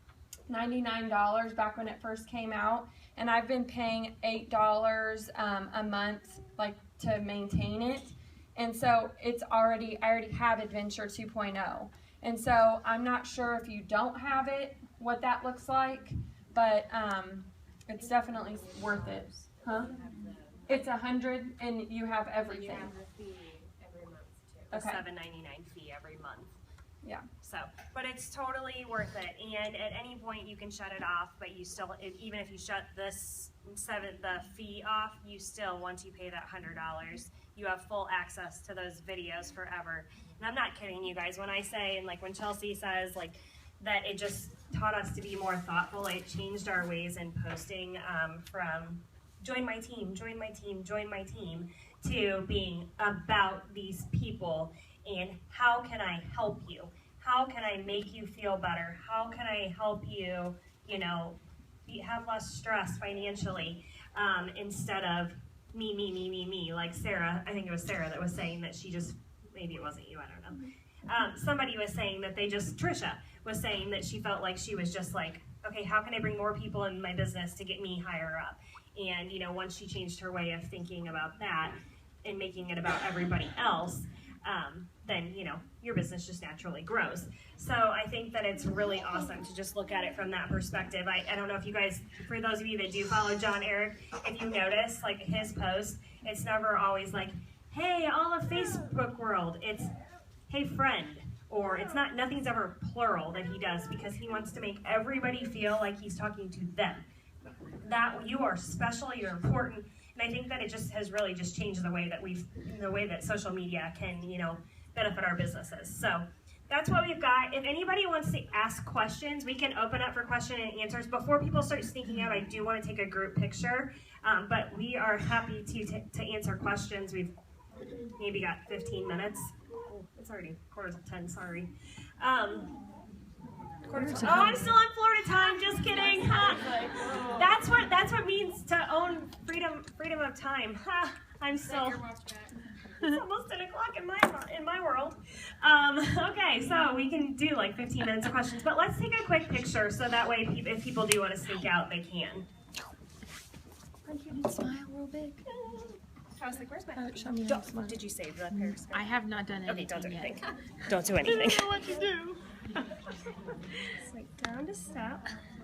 $99 back when it first came out, and I've been paying $8 a month like to maintain it. And so I already have Adventure 2.0. And so I'm not sure if you don't have it, what that looks like, but it's definitely worth it. Huh? It's $100 and you have everything. You have the fee every month too. The Okay. $7.99 fee every month. Yeah. So, but it's totally worth it. And at any point you can shut it off, but you still, even if you shut the fee off, you still, once you pay that $100, you have full access to those videos forever. And I'm not kidding you guys when I say, and like when Chelsea says like that it just taught us to be more thoughtful. It changed our ways in posting from join my team, join my team, join my team, to being about these people and how can I help you? How can I make you feel better? How can I help you, have less stress financially, instead of me, like Sarah, I think it was Sarah that was saying that she just, maybe it wasn't you, I don't know. Somebody was saying that Trisha was saying that she felt like she was just like, okay, how can I bring more people in my business to get me higher up? And, once she changed her way of thinking about that and making it about everybody else, then, your business just naturally grows. So I think that it's really awesome to just look at it from that perspective. I don't know if you guys, for those of you that do follow John Eric, if you notice, like his post, it's never always like, hey, all of Facebook world. It's, hey, friend. Or it's not, nothing's ever plural that he does because he wants to make everybody feel like he's talking to them. That you are special, you're important. And I think that it just has really just changed the way that social media can, benefit our businesses. So that's what we've got. If anybody wants to ask questions, we can open up for question and answers. Before people start sneaking out, I do want to take a group picture, but we are happy to answer questions. We've maybe got 15 minutes. Oh, it's already 9:45, sorry. I'm still on Florida time, just kidding. That's what means to own freedom of time. I'm still, it's almost 10 o'clock in my world. Okay, so we can do like 15 minutes of questions, but let's take a quick picture so that way if people do want to sneak out, they can. Smile real big. I was like, where's my did you save the Periscope? I have not done anything. Okay, don't do anything. Yet. Don't do anything. I don't know what to do. It's like down to stop.